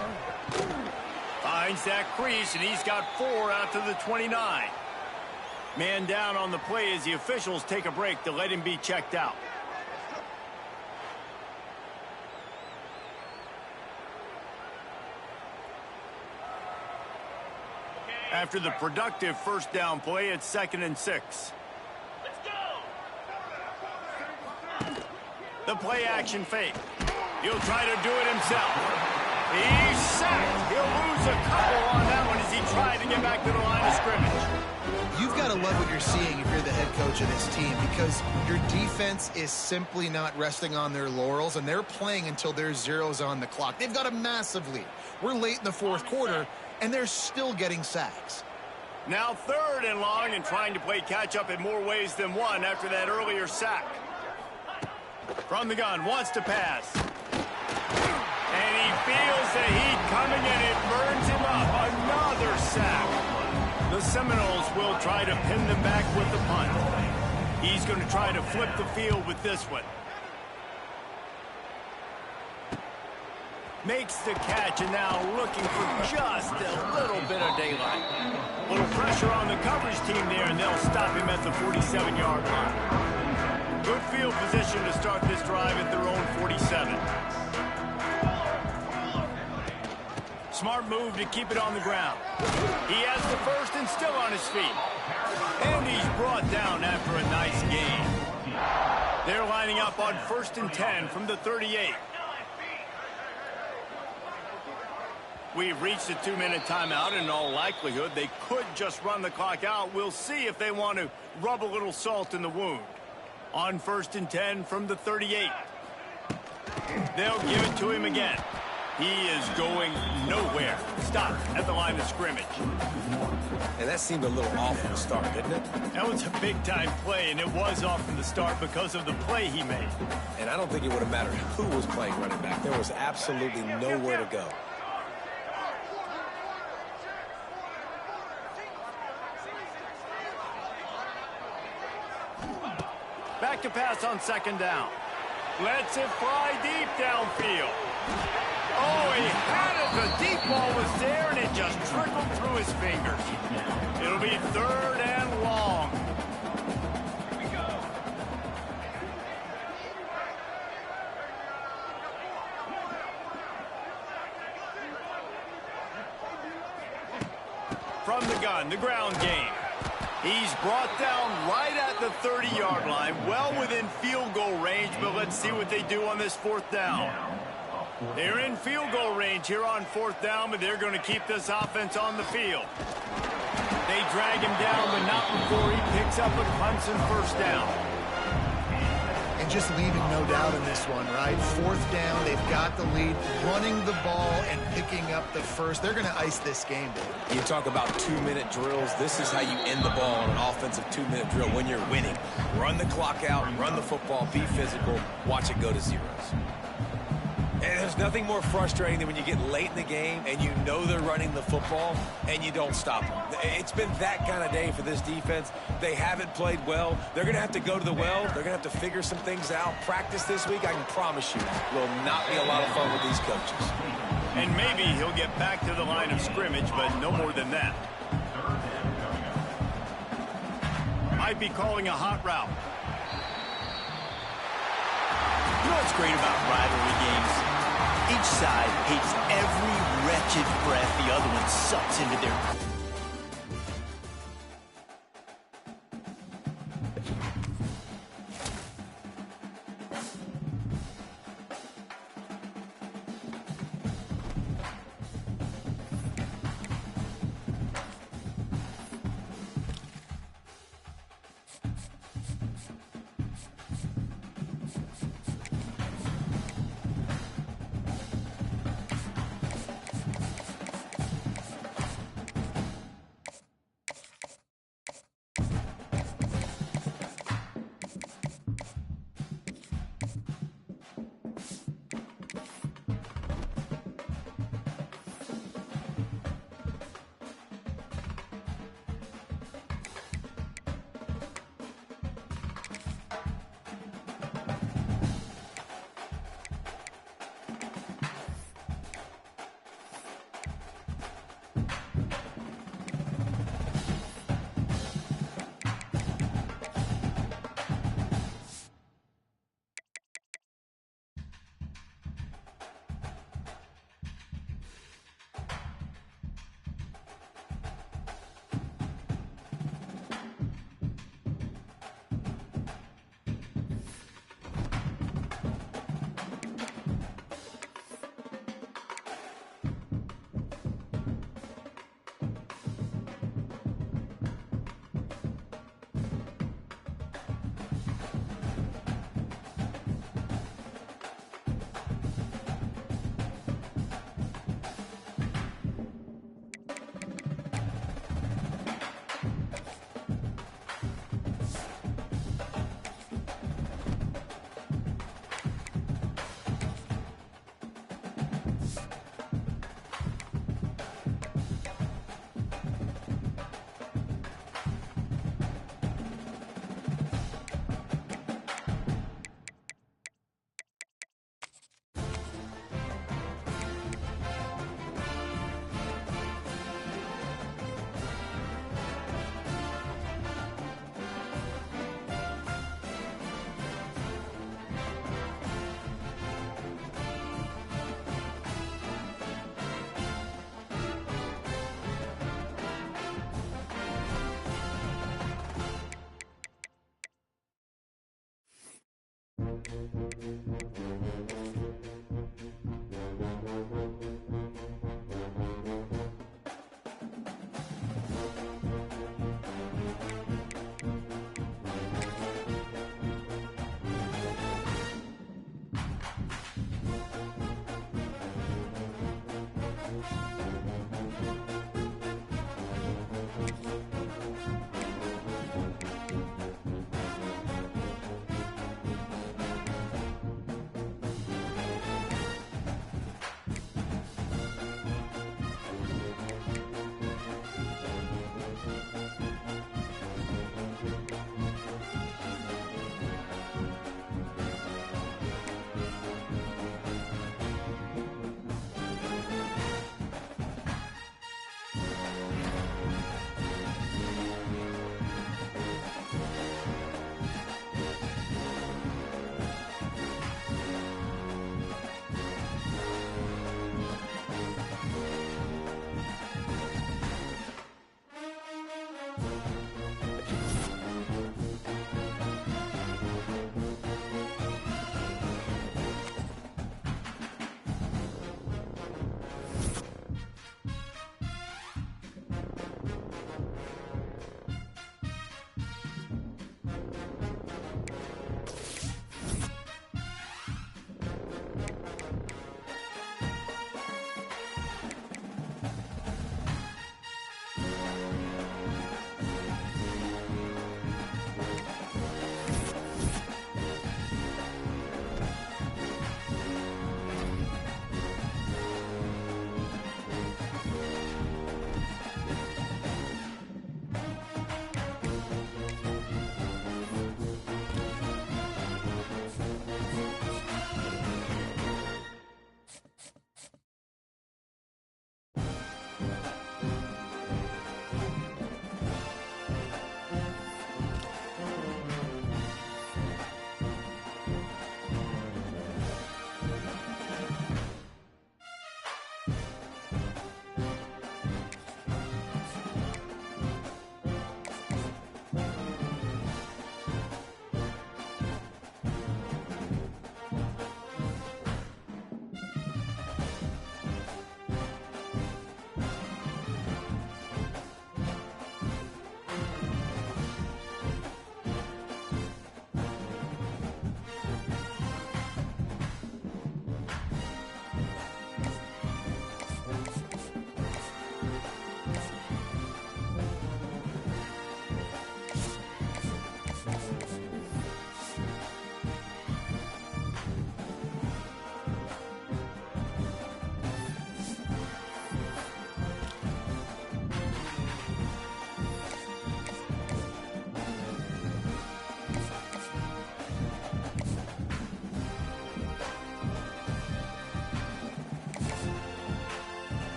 Finds that crease, and he's got 4 out to the 29. Man down on the play as the officials take a break to let him be checked out. After the productive first down play, it's 2nd and 6. Let's go! The play action fake. He'll try to do it himself. He's sacked. He'll lose a couple on that one as he tried to get back to the line of scrimmage. You've got to love what you're seeing if you're the head coach of this team, because your defense is simply not resting on their laurels, and they're playing until there's zeros on the clock. They've got a massive lead. We're late in the fourth quarter, and they're still getting sacks. Now 3rd and long, and trying to play catch-up in more ways than one after that earlier sack. From the gun, wants to pass. And he feels the heat coming, and it burns him up. Another sack. The Seminoles will try to pin them back with the punt. He's going to try to flip the field with this one. Makes the catch, and now looking for just a little bit of daylight. A little pressure on the coverage team there, and they'll stop him at the 47-yard line. Good field position to start this drive at their own 47. Smart move to keep it on the ground. He has the first and still on his feet. And he's brought down after a nice gain. They're lining up on 1st and 10 from the 38. We've reached a 2-minute timeout, and in all likelihood, they could just run the clock out. We'll see if they want to rub a little salt in the wound. On 1st and 10 from the 38. They'll give it to him again. He is going nowhere. Stopped at the line of scrimmage. And that seemed a little off from the start, didn't it? That was a big-time play, and it was off from the start because of the play he made. And I don't think it would have mattered who was playing running back. There was absolutely nowhere to go. Back to pass on 2nd down. Lets it fly deep downfield. Oh, he had it. The deep ball was there, and it just trickled through his fingers. It'll be 3rd and long. Here we go. From the gun, the ground game. He's brought down right at the 30-yard line, well within field goal range, but let's see what they do on this 4th down. They're in field goal range here on 4th down, but they're going to keep this offense on the field. They drag him down, but not before he picks up a Clemson 1st down. And just leaving no doubt in this one, right? 4th down, they've got the lead, running the ball and picking up the first. They're going to ice this game, dude. You talk about 2-minute drills. This is how you end the ball on an offensive 2-minute drill when you're winning. Run the clock out, run the football, be physical, watch it go to zeros. And there's nothing more frustrating than when you get late in the game and you know they're running the football and you don't stop them. It's been that kind of day for this defense. They haven't played well. They're going to have to go to the well. They're going to have to figure some things out. Practice this week, I can promise you, will not be a lot of fun with these coaches. And maybe he'll get back to the line of scrimmage, but no more than that. Might be calling a hot route. what's great about rivalry games? Each side hates every wretched breath the other one sucks into their...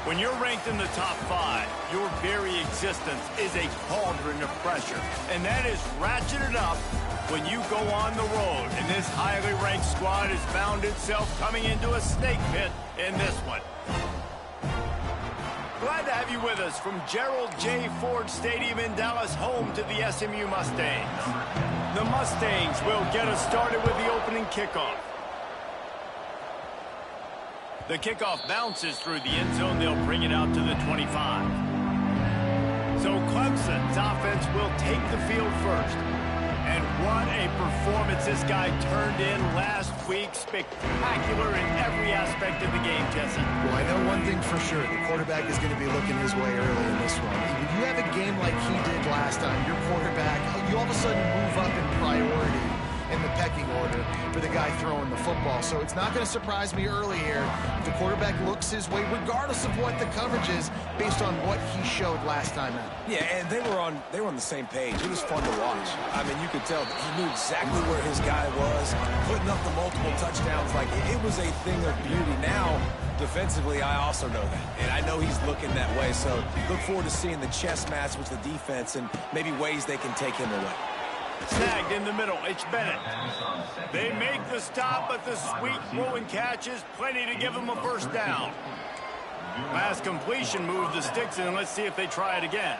When you're ranked in the top 5, your very existence is a cauldron of pressure. And that is ratcheted up when you go on the road. And this highly ranked squad has found itself coming into a snake pit in this one. Glad to have you with us from Gerald J. Ford Stadium in Dallas, home to the SMU Mustangs. The Mustangs will get us started with the opening kickoff. The kickoff bounces through the end zone. They'll bring it out to the 25. So Clemson's offense will take the field first. And what a performance this guy turned in last week. Spectacular in every aspect of the game, Jesse. Well, I know one thing for sure. The quarterback is going to be looking his way early in this one. If you have a game like he did last time, your quarterback, you all of a sudden move up in priority in the pecking order for the guy throwing the football. So it's not going to surprise me early here if the quarterback looks his way, regardless of what the coverage is, based on what he showed last time out. Yeah, and they were on the same page. It was fun to watch. I mean, you could tell that he knew exactly where his guy was, putting up the multiple touchdowns. Like, it was a thing of beauty. Now, defensively, I also know that. And I know he's looking that way. So look forward to seeing the chess match with the defense and maybe ways they can take him away. Snagged in the middle, it's Bennett. They make the stop, but the sweet throw and catch is plenty to give them a first down. Pass completion moved the sticks in. Let's see if they try it again.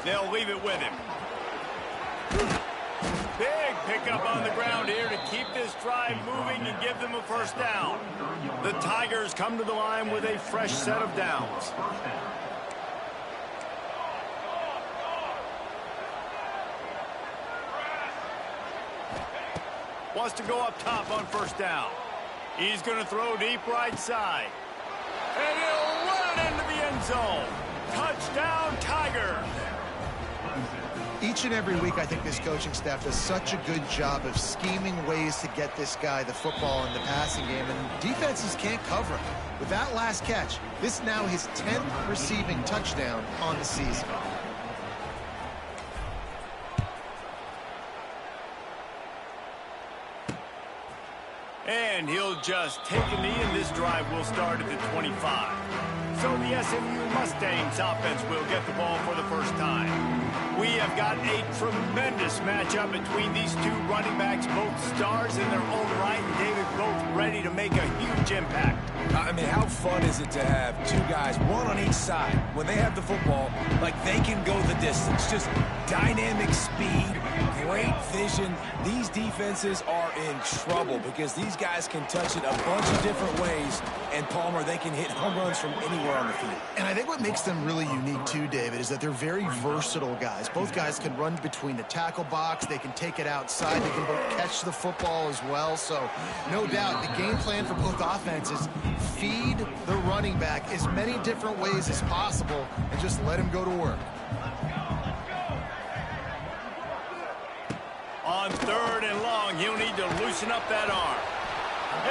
They'll leave it with him. Big pickup on the ground here to keep this drive moving and give them a first down. The Tigers come to the line with a fresh set of downs. Wants to go up top on first down. He's going to throw deep right side. And he'll run it into the end zone. Touchdown, Tigers. Each and every week, I think this coaching staff does such a good job of scheming ways to get this guy the football in the passing game, and defenses can't cover him. With that last catch, this now his 10th receiving touchdown on the season. And he'll just take a knee, and this drive will start at the 25. So the SMU Mustangs offense will get the ball for the first time. We have got a tremendous matchup between these two running backs, both stars in their own right, and David, both ready to make a huge impact. I mean, how fun is it to have two guys, one on each side, when they have the football, like they can go the distance. Just dynamic speed, great vision. These defenses are in trouble because these guys can touch it a bunch of different ways, and Palmer, they can hit home runs from anywhere on the field. And I think what makes them really unique too, David, is that they're very versatile guys. Both guys can run between the tackle box. They can take it outside. They can both catch the football as well. So no doubt the game plan for both offenses, feed the running back as many different ways as possible and just let him go to work. On 3rd and long, he'll need to loosen up that arm.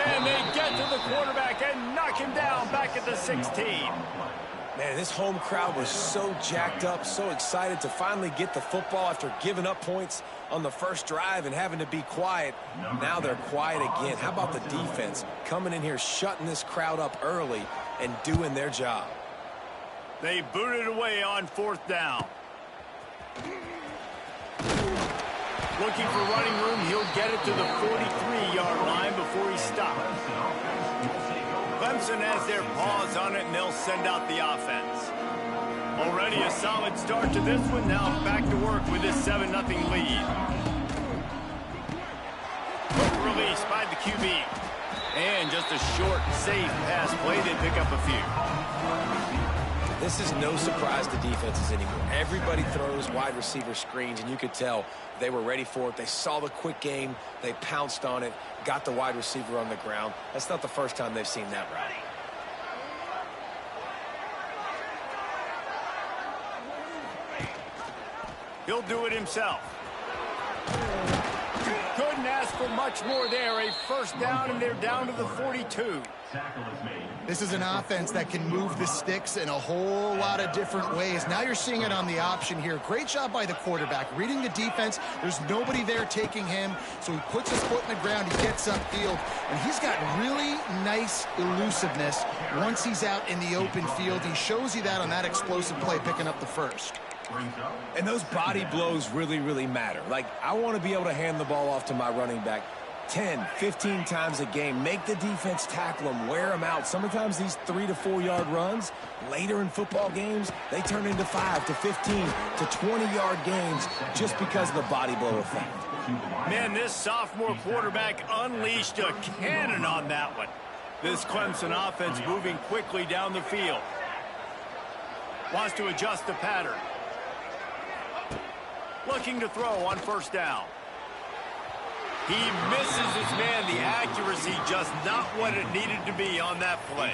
And they get to the quarterback and knock him down back at the 16. Man, this home crowd was so jacked up, so excited to finally get the football after giving up points on the first drive and having to be quiet. Now they're quiet again. How about the defense coming in here, shutting this crowd up early and doing their job? They booted away on 4th down. Looking for running room, he'll get it to the 43-yard line before he stops. Clemson has their paws on it, and they'll send out the offense. Already a solid start to this one. Now back to work with this 7-0 lead. Quick release by the QB. And just a short, safe pass play. They pick up a few. This is no surprise to defenses anymore. Everybody throws wide receiver screens, and you could tell they were ready for it. They saw the quick game. They pounced on it, got the wide receiver on the ground. That's not the first time they've seen that route. He'll do it himself. Couldn't ask for much more there. A 1st down, and they're down to the 42. This is an offense that can move the sticks in a whole lot of different ways. Now you're seeing it on the option here. Great job by the quarterback. Reading the defense, there's nobody there taking him, so he puts his foot in the ground, he gets upfield, and he's got really nice elusiveness once he's out in the open field. He shows you that on that explosive play, picking up the 1st. And those body blows really, really matter. Like, I want to be able to hand the ball off to my running back 10, 15 times a game. Make the defense tackle them, wear them out. Sometimes these 3 to 4 yard runs, later in football games, they turn into 5 to 15 to 20-yard games just because of the body blow effect. Man, this sophomore quarterback unleashed a cannon on that one. This Clemson offense moving quickly down the field. Wants to adjust the pattern. Looking to throw on 1st down. He misses his man. The accuracy just not what it needed to be on that play.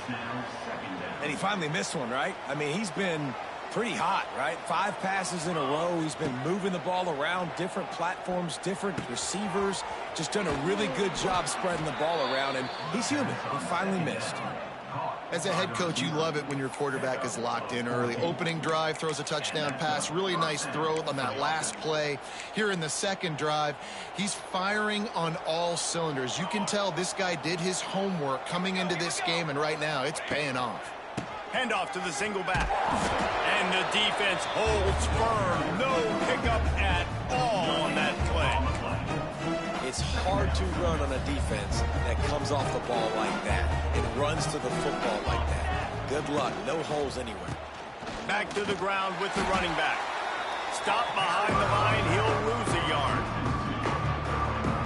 And he finally missed one, right? I mean, he's been pretty hot, right? 5 passes in a row. He's been moving the ball around, different platforms, different receivers. Just done a really good job spreading the ball around, and he's human. He finally missed. As a head coach, you love it when your quarterback is locked in early. Opening drive, throws a touchdown pass. Really nice throw on that last play. Here in the 2nd drive, he's firing on all cylinders. You can tell this guy did his homework coming into this game, and right now it's paying off. Handoff to the single back. And the defense holds firm. No pickup at all on that play. It's hard to run on a defense that comes off the ball like that and runs to the football like that. Good luck. No holes anywhere. Back to the ground with the running back. Stop behind the line. He'll lose a yard.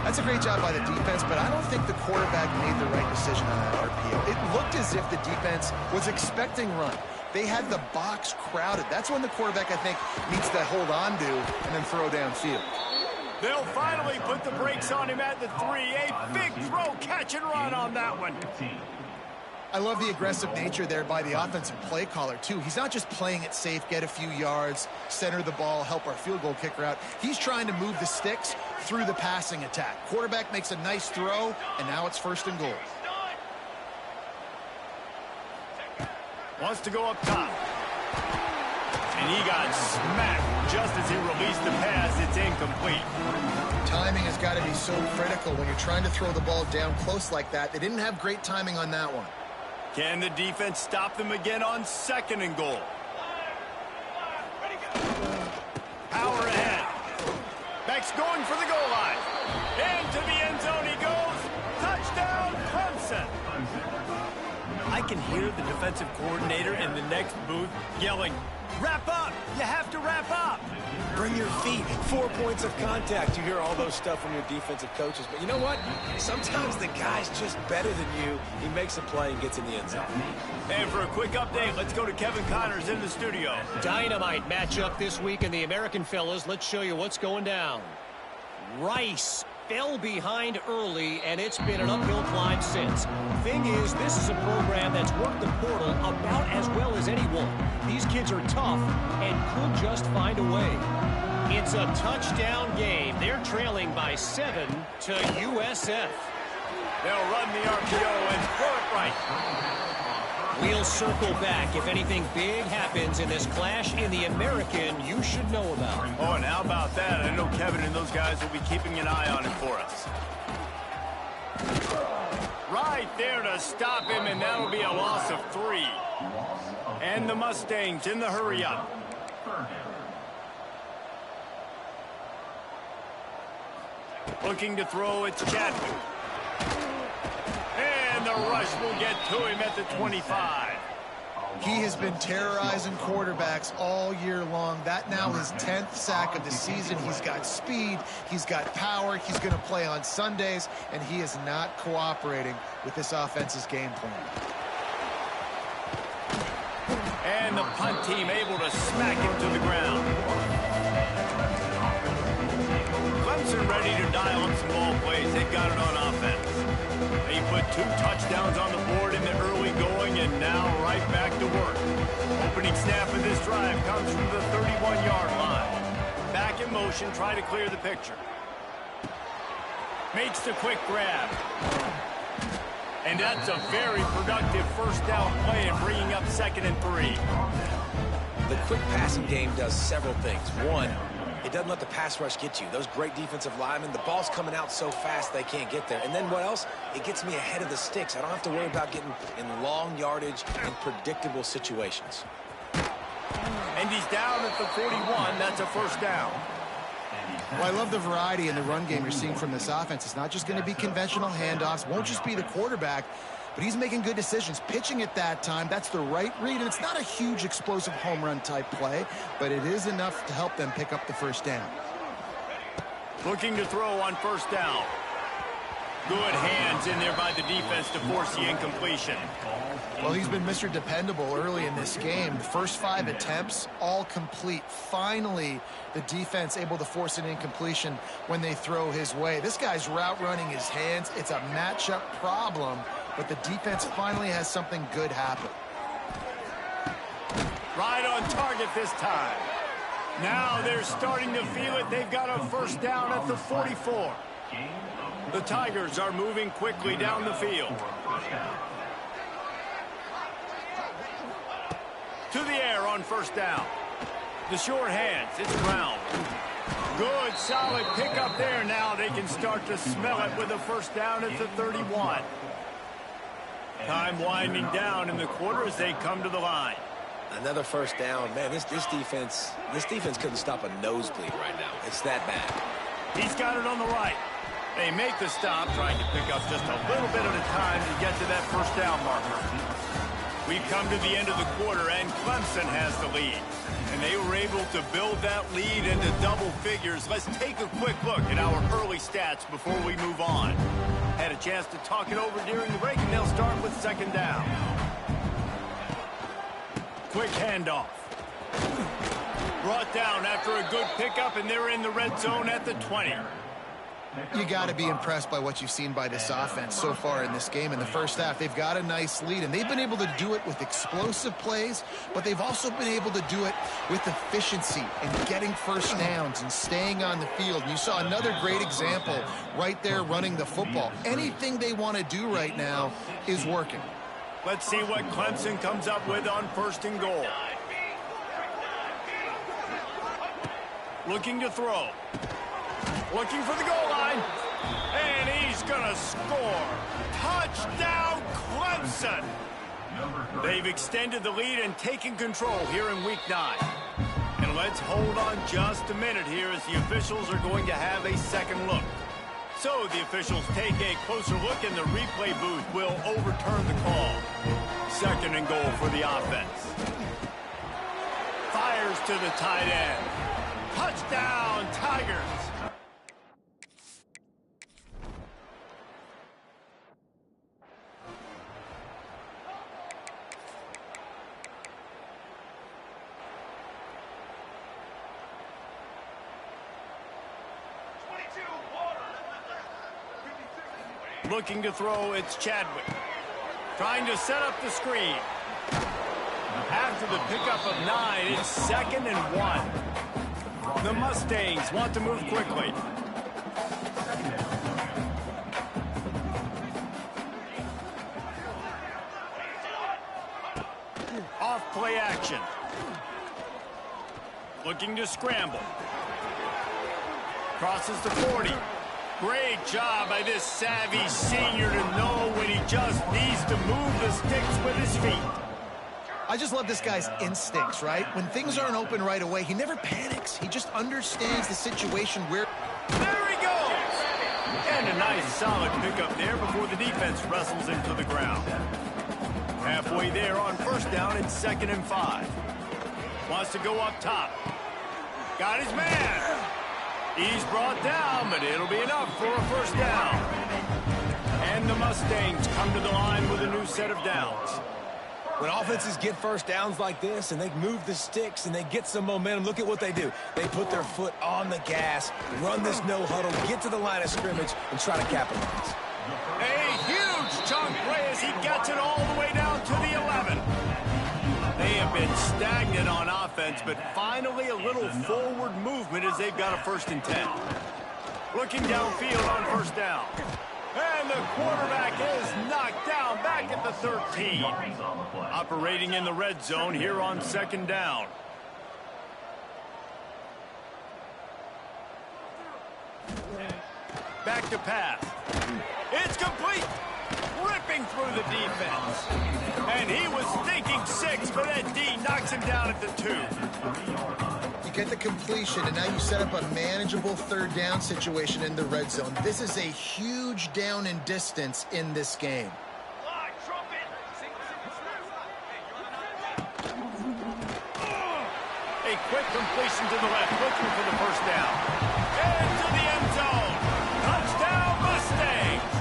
That's a great job by the defense, but I don't think the quarterback made the right decision on that RPO. It looked as if the defense was expecting run. They had the box crowded. That's when the quarterback, I think, needs to hold on to and then throw downfield. They'll finally put the brakes on him at the 3. A big throw, catch and run on that one. I love the aggressive nature there by the offensive play caller, too. He's not just playing it safe, get a few yards, center the ball, help our field goal kicker out. He's trying to move the sticks through the passing attack. Quarterback makes a nice throw, and now it's 1st and goal. Wants to go up top. And he got smacked just as he released the pass. It's incomplete. Timing has got to be so critical when you're trying to throw the ball down close like that. They didn't have great timing on that one. Can the defense stop them again on 2nd and goal? Power ahead. quarterback's going for the goal line. Into the end zone he goes. Touchdown, Clemson. I can hear the defensive coordinator in the next booth yelling, "Wrap up! You have to wrap up!" Bring your feet. 4 points of contact. You hear all those stuff from your defensive coaches. But you know what? Sometimes the guy's just better than you. He makes a play and gets in the end zone. And for a quick update, let's go to Kevin Connors in the studio. Dynamite matchup this week in the American, fellas. Let's show you what's going down. Rice fell behind early, and it's been an uphill climb since. Thing is, this is a program that's worked the portal about as well as anyone. These kids are tough and could just find a way. It's a touchdown game. They're trailing by 7 to USF. They'll run the RPO and throw it right. We'll circle back if anything big happens in this clash in the American you should know about. Oh, and how about that? I know Kevin and those guys will be keeping an eye on it for us. Right there to stop him, and that'll be a loss of 3. And the Mustangs in the hurry-up. Looking to throw, it's Chadwick. And the rush will get to him at the 25. He has been terrorizing quarterbacks all year long. That now his 10th sack of the season. He's got speed. He's got power. He's going to play on Sundays, and he is not cooperating with this offense's game plan. And the punt team able to smack him to the ground. Clemson ready to dial up some ball plays. They've got it on offense. They put 2 touchdowns on the board in the early going, and now right back to work. Opening snap of this drive comes from the 31-yard line. Back in motion, try to clear the picture. Makes the quick grab. And that's a very productive first down play and bringing up 2nd and 3. The quick passing game does several things. One, it doesn't let the pass rush get you. Those great defensive linemen, the ball's coming out so fast they can't get there. And then what else? It gets me ahead of the sticks. I don't have to worry about getting in long yardage and predictable situations. And he's down at the 41. That's a first down. Well, I love the variety in the run game you're seeing from this offense. It's not just going to be conventional handoffs. Won't just be the quarterback, but he's making good decisions. Pitching at that time, that's the right read, and it's not a huge explosive home run type play, but it is enough to help them pick up the first down. Looking to throw on first down. Good hands in there by the defense to force the incompletion. Well, he's been Mr. Dependable early in this game. The first 5 attempts, all complete. Finally, the defense able to force an incompletion when they throw his way. This guy's route running his hands. It's a matchup problem, but the defense finally has something good happen. Right on target this time. Now they're starting to feel it. They've got a first down at the 44. The Tigers are moving quickly down the field. To the air on first down. The short hands, it's Brown. Good, solid pickup there. Now they can start to smell it with a first down at the 31. Time winding down in the quarter as they come to the line. Another first down. Man, this defense couldn't stop a nosebleed right now. It's that bad. He's got it on the right. They make the stop, trying to pick up just a little bit at a time to get to that first down marker. We've come to the end of the quarter, and Clemson has the lead. And they were able to build that lead into double figures. Let's take a quick look at our early stats before we move on. Had a chance to talk it over during the break, and they'll start with second down. Quick handoff. Brought down after a good pickup, and they're in the red zone at the 20. You got to be impressed by what you've seen by this offense so far in this game. In the first half, they've got a nice lead, and they've been able to do it with explosive plays, but they've also been able to do it with efficiency and getting first downs and staying on the field. And you saw another great example right there running the football. Anything they want to do right now is working. Let's see what Clemson comes up with on first and goal. Looking to throw. Looking for the goal line. And he's going to score. Touchdown, Clemson. They've extended the lead and taken control here in Week 9. And And let's hold on just a minute here as the officials are going to have a second look. So the officials take a closer look and the replay booth will overturn the call. Second and goal for the offense. Fires to the tight end. Touchdown, Tigers. Looking to throw, it's Chadwick. Trying to set up the screen. After the pickup of 9, it's 2nd and 1. The Mustangs want to move quickly. Off play action. Looking to scramble. Crosses the 40. Great job by this savvy senior to know when he just needs to move the sticks with his feet. I just love this guy's instincts, right? When things aren't open right away, he never panics. He just understands the situation where... There he goes! And a nice solid pickup there before the defense wrestles him to the ground. Halfway there on first down, it's 2nd and 5. Wants to go up top. Got his man! He's brought down, but it'll be enough for a first down. And the Mustangs come to the line with a new set of downs. When offenses get first downs like this and they move the sticks and they get some momentum, look at what they do. They put their foot on the gas, run this no huddle, get to the line of scrimmage, and try to capitalize. A huge chunk play as he gets it all the way down to the 11. They have been stagnant on offense, but finally a little forward movement as they've got a 1st and 10. Looking downfield on first down. And the quarterback is knocked down back at the 13. Operating in the red zone here on 2nd down. Back to pass. It's complete. Ripping through the defense. And he was thinking 6, but that D knocks him down at the 2. You get the completion, and now you set up a manageable 3rd down situation in the red zone. This is a huge down in distance in this game. A quick completion to the left, looking for the first down. Into the end zone. Touchdown, Mustangs.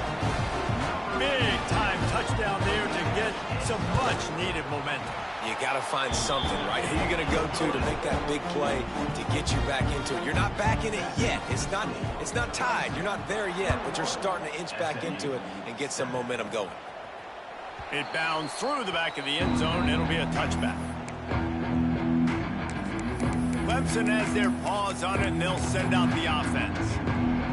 Big time touchdown there to get some much-needed momentum. You got to find something, right? Who are you going to go to make that big play to get you back into it? You're not back in it yet. It's not tied. You're not there yet, but you're starting to inch back into it and get some momentum going. It bounds through the back of the end zone, and it'll be a touchback. Clemson has their paws on it, and they'll send out the offense.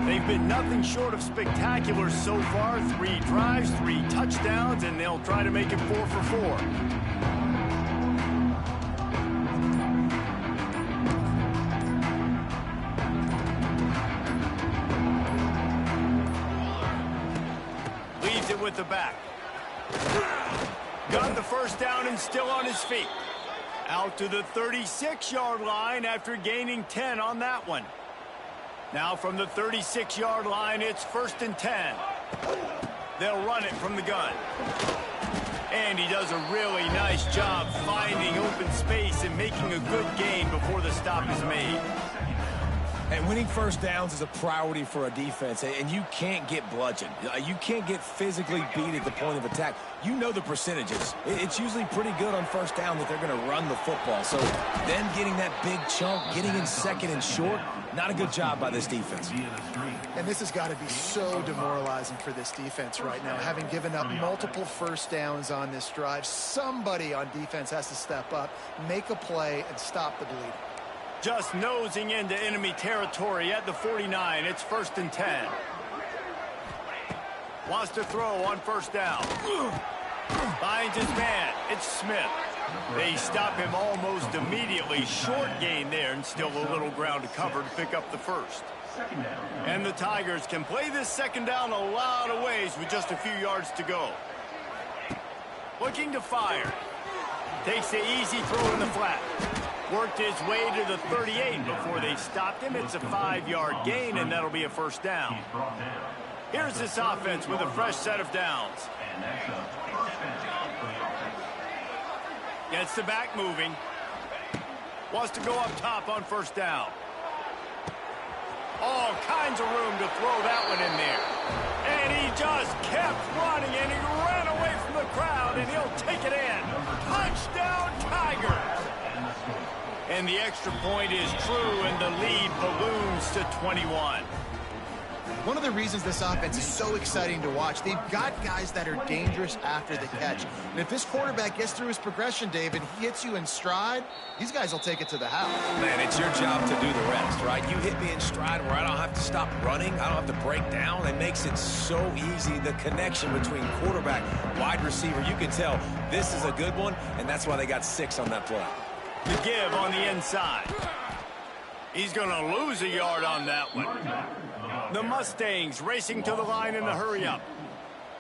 They've been nothing short of spectacular so far. 3 drives, 3 touchdowns, and they'll try to make it 4 for 4. Leaves it with the back. Got the first down and still on his feet. Out to the 36-yard line after gaining 10 on that one. Now from the 36-yard line, it's 1st and 10. They'll run it from the gun. And he does a really nice job finding open space and making a good gain before the stop is made. And winning first downs is a priority for a defense, and you can't get bludgeoned. You can't get physically beat at the point of attack. You know the percentages. It's usually pretty good on first down that they're going to run the football. So then getting that big chunk, getting in 2nd and short, not a good job by this defense. And this has got to be so demoralizing for this defense right now. Having given up multiple first downs on this drive, somebody on defense has to step up, make a play, and stop the bleeding. Just nosing into enemy territory at the 49. It's 1st and 10. Wants to throw on first down. Finds his man. It's Smith. They stop him almost immediately. Short gain there, and still a little ground to cover to pick up the first. And the Tigers can play this 2nd down a lot of ways with just a few yards to go. Looking to fire. Takes the easy throw in the flat. Worked his way to the 38 before they stopped him. It's a 5-yard gain, and that'll be a first down. Here's this offense with a fresh set of downs. Gets the back moving. Wants to go up top on first down. All kinds of room to throw that one in there. And he just kept running, and he ran away from the crowd, and he'll take it in. Touchdown, Tigers! And the extra point is true, and the lead balloons to 21. One of the reasons this offense is so exciting to watch, they've got guys that are dangerous after the catch. And if this quarterback gets through his progression, David, he hits you in stride, these guys will take it to the house. Man, it's your job to do the rest, right? You hit me in stride where I don't have to stop running. I don't have to break down. It makes it so easy. The connection between quarterback, wide receiver, you can tell this is a good one, and that's why they got 6 on that play. The give on the inside. He's going to lose a yard on that one. The Mustangs racing to the line in the hurry-up.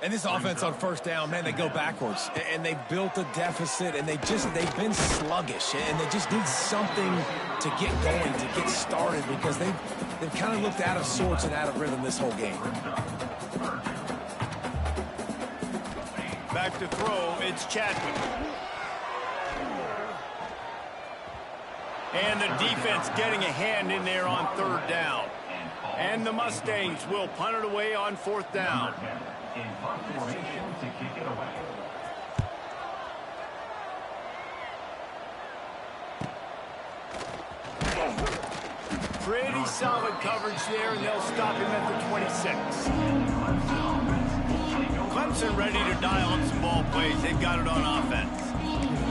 And this offense on first down, man, they go backwards. And they've built a deficit, and they've been sluggish. And they just need something to get going, to get started, because they've kind of looked out of sorts and out of rhythm this whole game. Back to throw, it's Chadwick. And the defense getting a hand in there on third down. And the Mustangs will punt it away on fourth down. Pretty solid coverage there, and they'll stop him at the 26. Clemson ready to dial up some ball plays. They've got it on offense.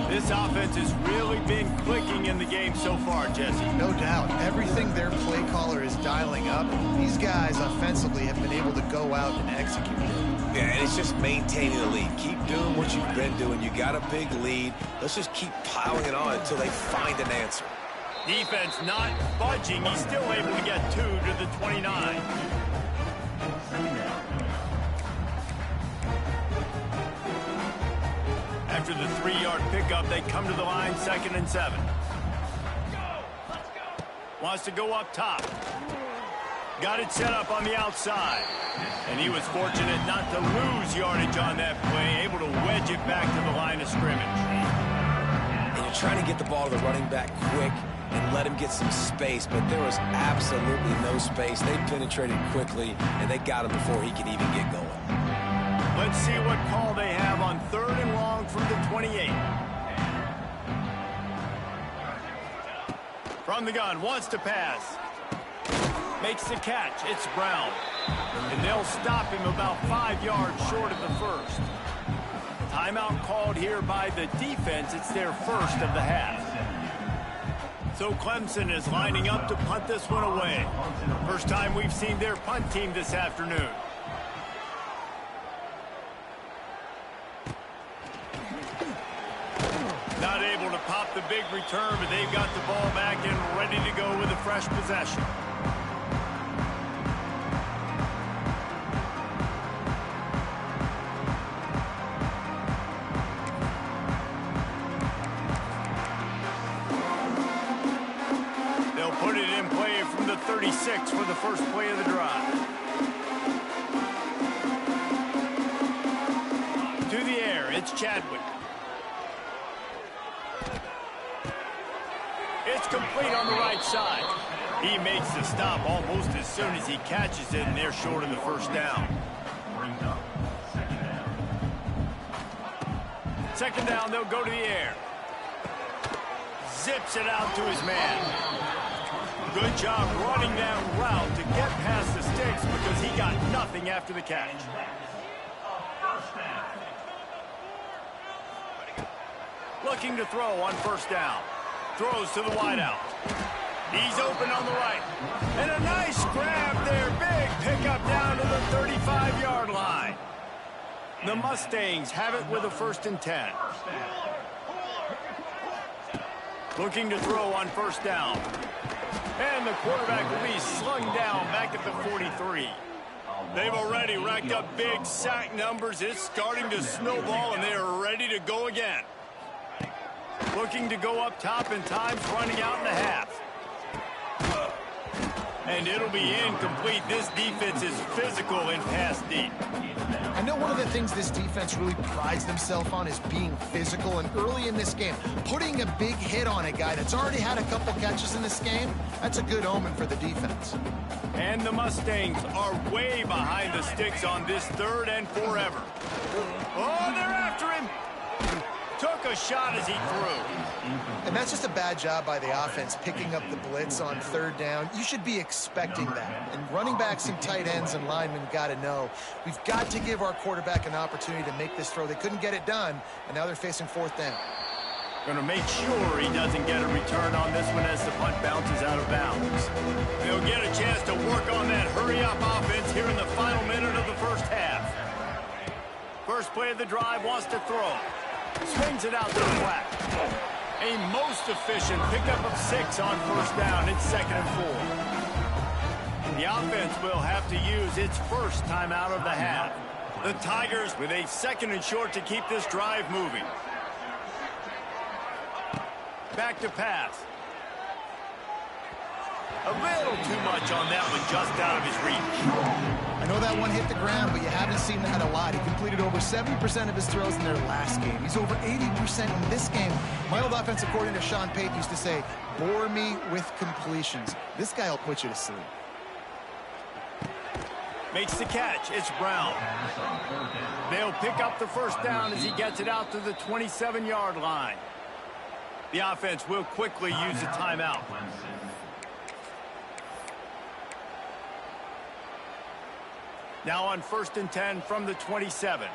This offense has really been clicking in the game so far, Jesse. No doubt. Everything their play caller is dialing up, these guys offensively have been able to go out and execute it. Yeah, and it's just maintaining the lead. Keep doing what you've been doing. You got a big lead. Let's just keep piling it on until they find an answer. Defense not budging. He's still able to get 2 to the 29. After the 3-yard pickup, they come to the line, 2nd and 7. Wants to go up top. Got it set up on the outside. And he was fortunate not to lose yardage on that play, able to wedge it back to the line of scrimmage. And you're trying to get the ball to the running back quick and let him get some space, but there was absolutely no space. They penetrated quickly, and they got him before he could even get going. Let's see what call they have on 3rd and long from the 28. From the gun, wants to pass. Makes the catch. It's Brown. And they'll stop him about 5 yards short of the first. Timeout called here by the defense. It's their first of the half. So Clemson is lining up to punt this one away. First time we've seen their punt team this afternoon. Not able to pop the big return, but they've got the ball back and ready to go with a fresh possession. They'll put it in play from the 36 for the first play of the drive. To the air, it's Chadwick. It's complete on the right side. He makes the stop almost as soon as he catches it, and they're short of the first down. 2nd down, they'll go to the air. Zips it out to his man. Good job running that route to get past the sticks because he got nothing after the catch. Looking to throw on first down. Throws to the wideout. He's open on the right. And a nice grab there. Big pickup down to the 35-yard line. The Mustangs have it with a 1st and 10. Looking to throw on first down. And the quarterback will be slung down back at the 43. They've already racked up big sack numbers. It's starting to snowball, and they are ready to go again. Looking to go up top in times running out in the half. And it'll be incomplete. This defense is physical and pass deep. I know one of the things this defense really prides themselves on is being physical, and early in this game, putting a big hit on a guy that's already had a couple catches in this game, that's a good omen for the defense. And the Mustangs are way behind the sticks on this 3rd and forever. Oh, they're after him. Took a shot as he threw. And that's just a bad job by the offense, picking up the blitz on 3rd down. You should be expecting that. And running backs and tight ends and linemen got to know, we've got to give our quarterback an opportunity to make this throw. They couldn't get it done, and now they're facing 4th down. Going to make sure he doesn't get a return on this one as the punt bounces out of bounds. They'll get a chance to work on that hurry-up offense here in the final minute of the first half. First play of the drive, wants to throw. Swings it out to the flat. A most efficient pickup of 6 on 1st down. It's 2nd and 4. The offense will have to use its first timeout of the half. The Tigers with a 2nd and short to keep this drive moving. Back to pass. A little too much on that one, just out of his reach. I know that one hit the ground, but you haven't seen that a lot. He completed over 70% of his throws in their last game. He's over 80% in this game. My old offensive coordinator, Sean Payton, used to say, bore me with completions. This guy will put you to sleep. Makes the catch. It's Brown. They'll pick up the 1st down as he gets it out to the 27-yard line. The offense will quickly use a timeout. Now on 1st and 10 from the 27.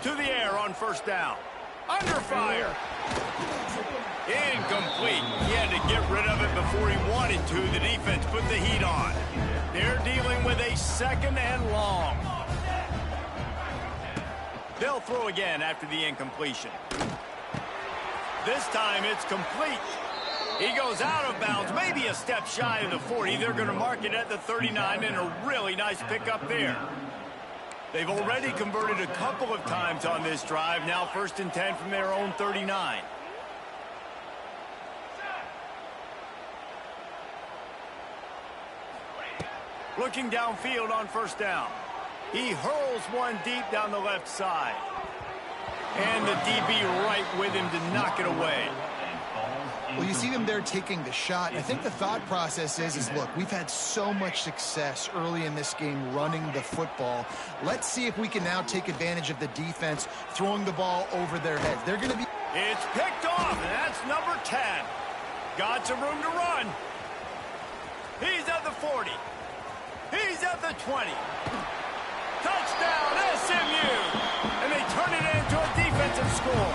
To the air on 1st down. Under fire. Incomplete. He had to get rid of it before he wanted to. The defense put the heat on. They're dealing with a 2nd and long. They'll throw again after the incompletion. This time it's complete. He goes out of bounds, maybe a step shy of the 40. They're going to mark it at the 39, and a really nice pickup there. They've already converted a couple of times on this drive. Now 1st and 10 from their own 39. Looking downfield on 1st down. He hurls one deep down the left side. And the DB right with him to knock it away. Well, you see them there taking the shot. I think the thought process is, look, we've had so much success early in this game running the football. Let's see if we can now take advantage of the defense throwing the ball over their heads. They're going to be... It's picked off, and that's number 10. Got some room to run. He's at the 40. He's at the 20. Touchdown, SMU! And they turn it into a defensive score.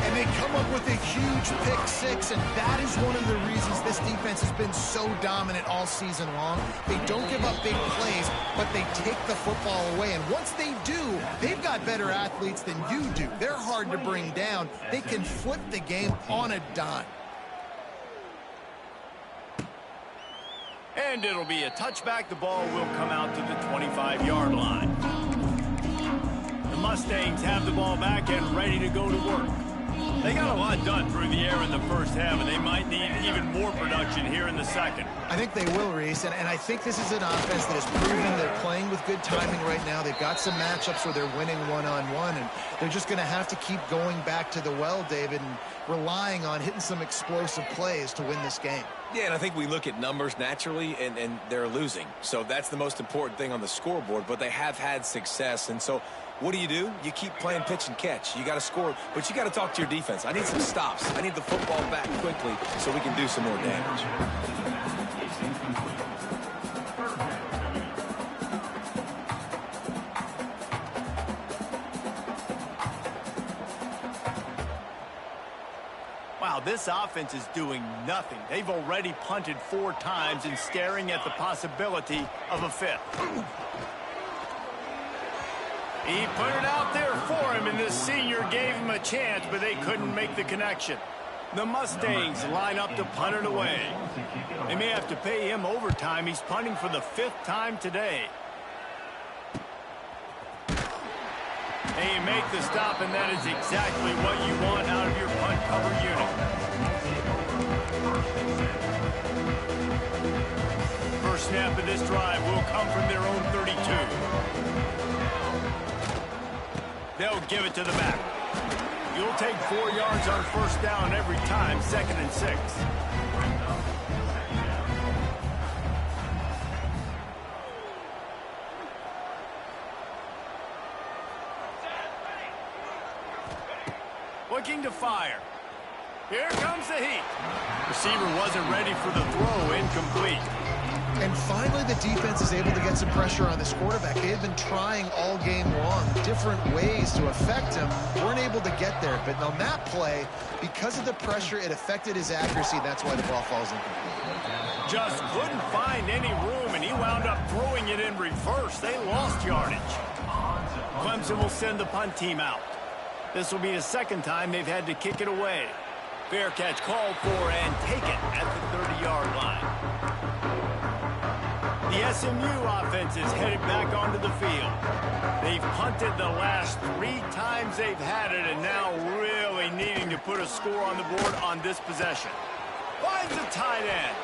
And they come up with a huge pick 6, and that is one of the reasons this defense has been so dominant all season long. They don't give up big plays, but they take the football away. And once they do, they've got better athletes than you do. They're hard to bring down. They can flip the game on a dime. And it'll be a touchback. The ball will come out to the 25-yard line. The Mustangs have the ball back and ready to go to work. They got a lot done through the air in the first half, and they might need even more production here in the second. I think they will, Reese, and I think this is an offense that has proven they're playing with good timing right now. They've got some matchups where they're winning one-on-one, and they're just going to have to keep going back to the well, David, and relying on hitting some explosive plays to win this game. Yeah, and I think we look at numbers naturally, and they're losing. So that's the most important thing on the scoreboard, but they have had success. And so what do? You keep playing pitch and catch. You got to score, but you got to talk to your defense. I need some stops. I need the football back quickly so we can do some more damage. Wow, this offense is doing nothing. They've already punted 4 times and staring at the possibility of a 5th. He put it out there for him, and this senior gave him a chance, but they couldn't make the connection. The Mustangs line up to punt it away. They may have to pay him overtime. He's punting for the 5th time today. And you make the stop, and that is exactly what you want out of your punt cover unit. First snap of this drive will come from their own 32. They'll give it to the back. You'll take 4 yards on first down every time, 2nd and 6. Looking to fire. Here comes the heat. Receiver wasn't ready for the throw, incomplete. And finally, the defense is able to get some pressure on this quarterback. They had been trying all game long, different ways to affect him. Weren't able to get there. But on that play, because of the pressure, it affected his accuracy. That's why the ball falls incomplete. Just couldn't find any room, and he wound up throwing it in reverse. They lost yardage. Clemson will send the punt team out. This will be the second time they've had to kick it away. Fair catch called for and taken at the 30-yard line. The SMU offense is headed back onto the field. They've punted the last 3 times they've had it, and now really needing to put a score on the board on this possession. Finds a tight end.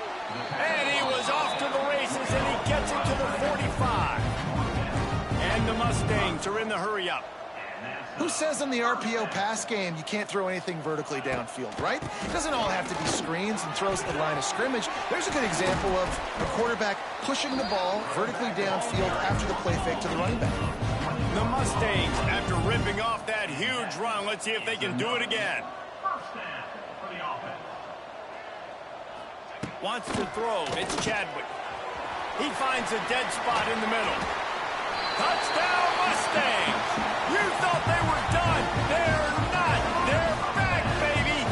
And he was off to the races, and he gets it to the 45. And the Mustangs are in the hurry-up. Who says in the RPO pass game you can't throw anything vertically downfield, right? It doesn't all have to be screens and throws at the line of scrimmage. There's a good example of a quarterback pushing the ball vertically downfield after the play fake to the running back. The Mustangs, after ripping off that huge run, let's see if they can do it again. Wants to throw. It's Chadwick. He finds a dead spot in the middle. Touchdown, Mustangs! You thought they were done. They're not. They're back, baby.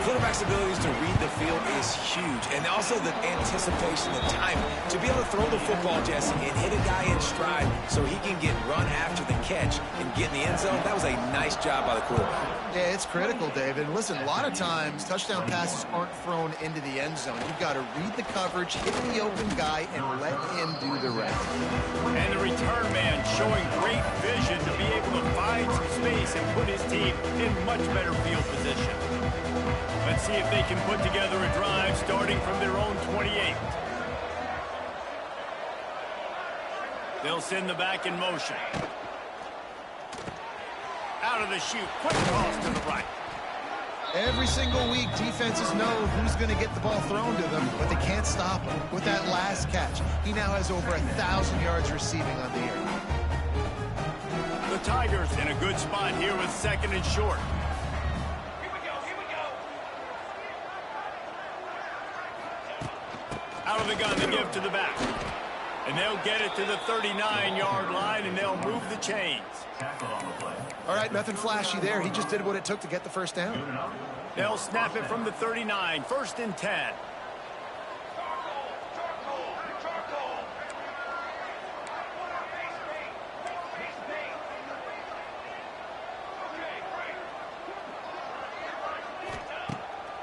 Quarterback's abilities to read the field is huge, and also the anticipation, the time to be able to throw the football, Jesse, and hit a guy in stride so he can get run after the catch and get in the end zone. That was a nice job by the quarterback. Yeah, it's critical, David. And listen, a lot of times touchdown passes aren't thrown into the end zone. You've got to read the coverage, hit the open guy, and let him do the rest. And the return man showing great vision to be able to find some space and put his team in much better field position. Let's see if they can put together a drive starting from their own 28. They'll send the back in motion. Out of the chute, quick toss to the right. Every single week, defenses know who's going to get the ball thrown to them, but they can't stop him. With that last catch, he now has over 1,000 yards receiving on the year. The Tigers in a good spot here with 2nd and short. Out of the gun, they give to the back. And they'll get it to the 39-yard line, and they'll move the chains. All right, nothing flashy there. He just did what it took to get the first down. They'll snap it from the 39, 1st and 10.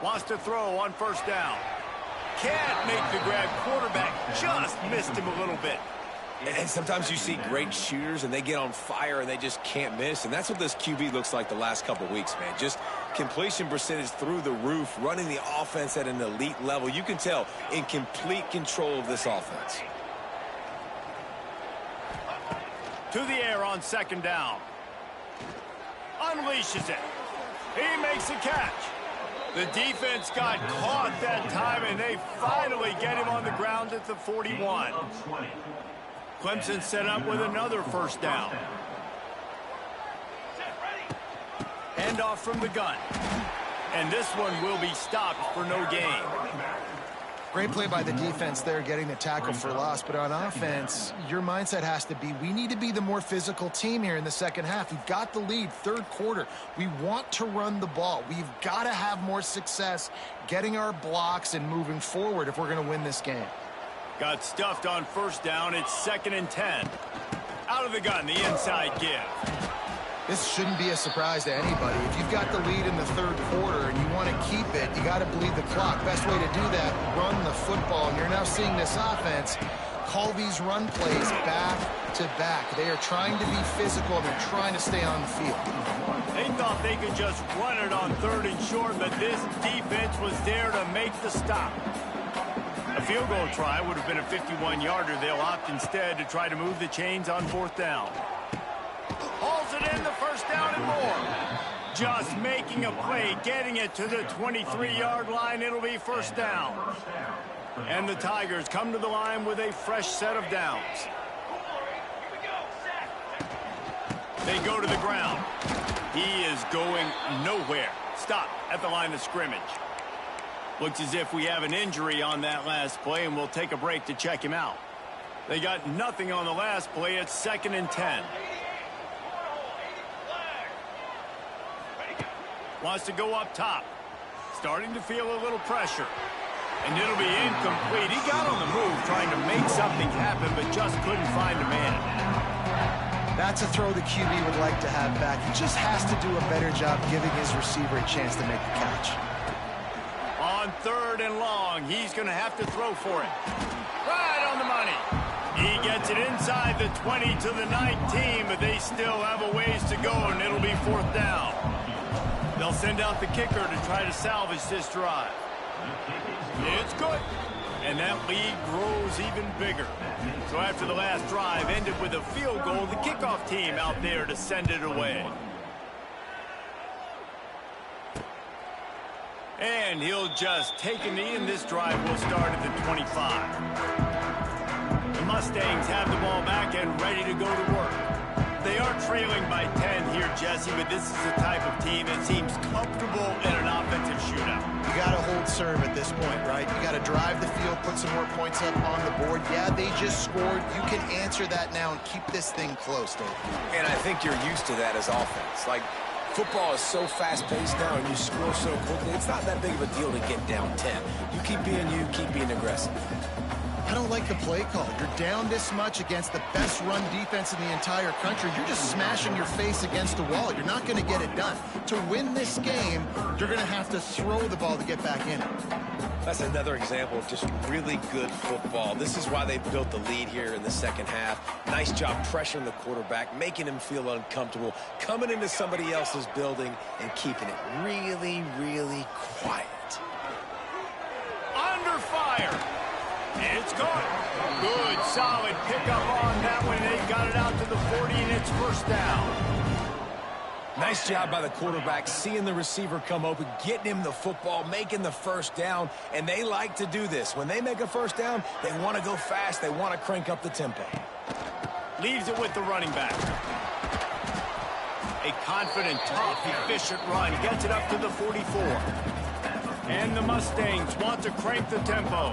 Wants to throw on first down. Can't make the grab. Quarterback just missed him a little bit. And sometimes you see great shooters, and they get on fire, and they just can't miss. And that's what this QB looks like the last couple weeks, man. Just completion percentage through the roof, running the offense at an elite level. You can tell in complete control of this offense. To the air on 2nd down. Unleashes it. He makes a catch. The defense got caught that time, and they finally get him on the ground at the 41. Clemson set up with another first down. Hand off from the gun. And this one will be stopped for no gain. Great play by the defense there, getting the tackle for loss. But on offense, your mindset has to be, we need to be the more physical team here in the second half. We've got the lead, 3rd quarter. We want to run the ball. We've got to have more success getting our blocks and moving forward if we're going to win this game. Got stuffed on first down. It's 2nd and 10. Out of the gun, the inside give. This shouldn't be a surprise to anybody. If you've got the lead in the 3rd quarter and you want to keep it, you got to bleed the clock. Best way to do that, run the football. And you're now seeing this offense call these run plays back to back. They are trying to be physical, and they're trying to stay on the field. They thought they could just run it on 3rd and short, but this defense was there to make the stop. A field goal try would have been a 51-yarder. They'll opt instead to try to move the chains on 4th down. Hauls it in, the first down and more. Just making a play, getting it to the 23-yard line. It'll be first down. And the Tigers come to the line with a fresh set of downs. They go to the ground. He is going nowhere. Stop at the line of scrimmage. Looks as if we have an injury on that last play, and we'll take a break to check him out. They got nothing on the last play. It's 2nd and 10. Wants to go up top. Starting to feel a little pressure. And it'll be incomplete. He got on the move trying to make something happen, but just couldn't find a man. That's a throw the QB would like to have back. He just has to do a better job giving his receiver a chance to make the catch. On 3rd and long, he's going to have to throw for it. Right on the money. He gets it inside the 20 to the 19, but they still have a ways to go, and it'll be 4th down. They'll send out the kicker to try to salvage this drive. It's good. And that lead grows even bigger. So after the last drive ended with a field goal, the kickoff team out there to send it away. And he'll just take a knee, and this drive will start at the 25. The Mustangs have the ball back and ready to go to work. They are trailing by 10 here, Jesse, but this is the type of team that seems comfortable in an offensive shootout. You got to hold serve at this point, right? You got to drive the field, put some more points up on the board. Yeah, they just scored. You can answer that now and keep this thing close, Dave. And I think you're used to that as offense. Like, football is so fast-paced now, and you score so quickly. It's not that big of a deal to get down 10. You, keep being aggressive. I don't like the play call. You're down this much against the best run defense in the entire country. You're just smashing your face against the wall. You're not going to get it done. To win this game, you're going to have to throw the ball to get back in it. That's another example of just really good football. This is why they built the lead here in the second half. Nice job pressuring the quarterback, making him feel uncomfortable, coming into somebody else's building and keeping it really, really quiet. Under fire. It's gone. Good, solid pickup on that one. They got it out to the 40, and it's first down. Nice job by the quarterback, seeing the receiver come open, getting him the football, making the first down, and they like to do this. When they make a first down, they want to go fast. They want to crank up the tempo. Leaves it with the running back. A confident, tough, efficient run. Gets it up to the 44. And the Mustangs want to crank the tempo.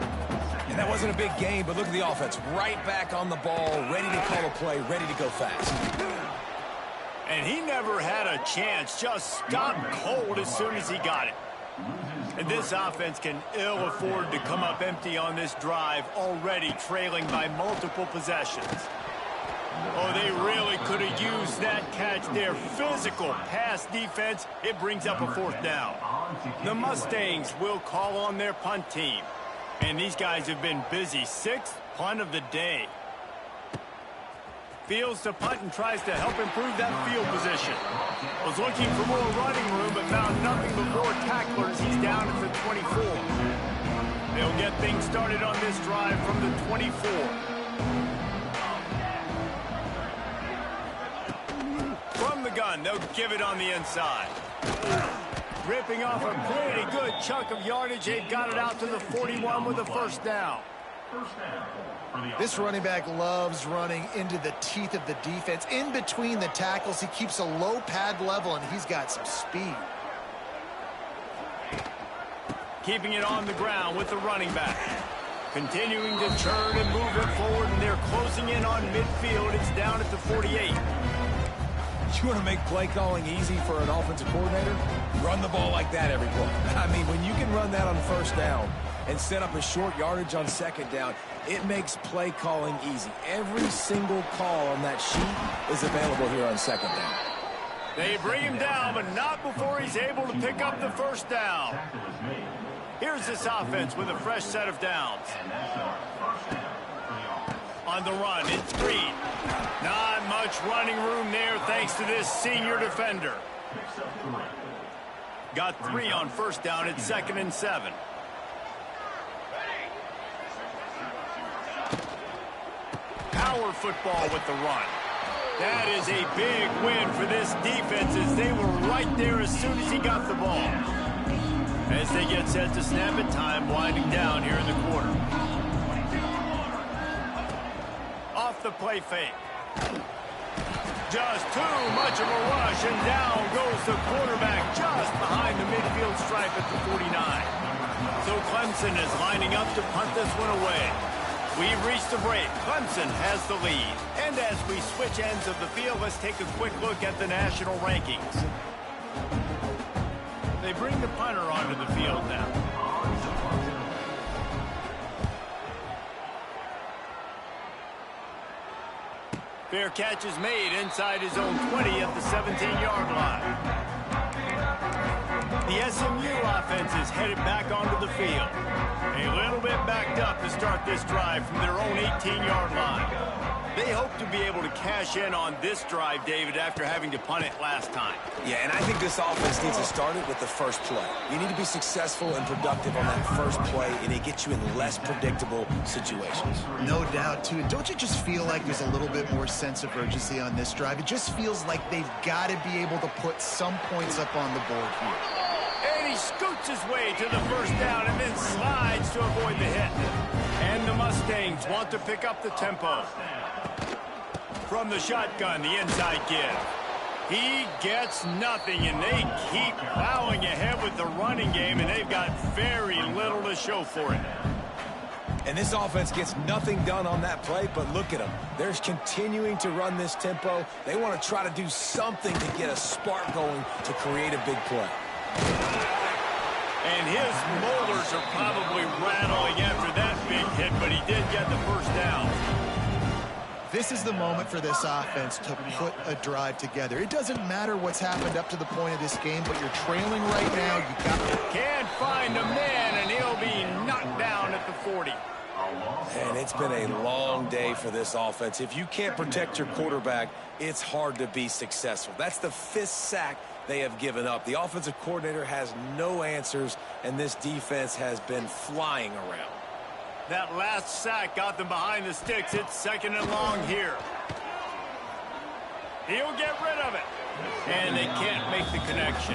And that wasn't a big game, but look at the offense. Right back on the ball, ready to call a play, ready to go fast. And he never had a chance. Just stopped cold as soon as he got it. And this offense can ill afford to come up empty on this drive, already trailing by multiple possessions. Oh, they really could have used that catch there. Physical pass defense. It brings up a 4th down. The Mustangs will call on their punt team. And these guys have been busy. 6th punt of the day. Fields to punt and tries to help improve that field position. Was looking for more running room, but found nothing but more tacklers. He's down at the 24. They'll get things started on this drive from the 24. From the gun, they'll give it on the inside. Ripping off a pretty good chunk of yardage. They've got it out to the 41 with a first down. This running back loves running into the teeth of the defense. In between the tackles, he keeps a low pad level, and he's got some speed. Keeping it on the ground with the running back. Continuing to turn and move it forward, and they're closing in on midfield. It's down at the 48. You want to make play calling easy for an offensive coordinator? Run the ball like that every play. I mean, when you can run that on first down and set up a short yardage on second down, it makes play calling easy. Every single call on that sheet is available here on second down. They bring him down, but not before he's able to pick up the first down. Here's this offense with a fresh set of downs. On the run, it's Green. Not much running room there thanks to this senior defender. Got 3 on first down. It's 2nd and 7. Power football with the run. That is a big win for this defense as they were right there as soon as he got the ball. As they get set to snap it, time winding down here in the quarter. Off the play fake. Just too much of a rush, and down goes the quarterback just behind the midfield stripe at the 49. So Clemson is lining up to punt this one away. We've reached the break. Clemson has the lead. And as we switch ends of the field, let's take a quick look at the national rankings. They bring the punter onto the field now. Fair catch is made inside his own 20 at the 17-yard line. The SMU offense is headed back onto the field. A little bit backed up to start this drive from their own 18-yard line. They hope to be able to cash in on this drive, David, after having to punt it last time. Yeah, and I think this offense needs to start it with the first play. You need to be successful and productive on that first play, and it gets you in less predictable situations. No doubt, too. Don't you just feel like there's a little bit more sense of urgency on this drive? It just feels like they've got to be able to put some points up on the board here. And he scoots his way to the first down and then slides to avoid the hit. And the Mustangs want to pick up the tempo. From the shotgun, the inside give. He gets nothing, and they keep plowing ahead with the running game, and they've got very little to show for it. And this offense gets nothing done on that play, but look at them. They're continuing to run this tempo. They want to try to do something to get a spark going to create a big play. And his molars are probably rattling after that big hit, but he did get the first down. This is the moment for this offense to put a drive together. It doesn't matter what's happened up to the point of this game, but you're trailing right now. You got Can't find a man, and he'll be knocked down at the 40. And it's been a long day for this offense. If you can't protect your quarterback, it's hard to be successful. That's the 5th sack they have given up. The offensive coordinator has no answers, and this defense has been flying around. That last sack got them behind the sticks. It's 2nd and long here. He'll get rid of it. And they can't make the connection.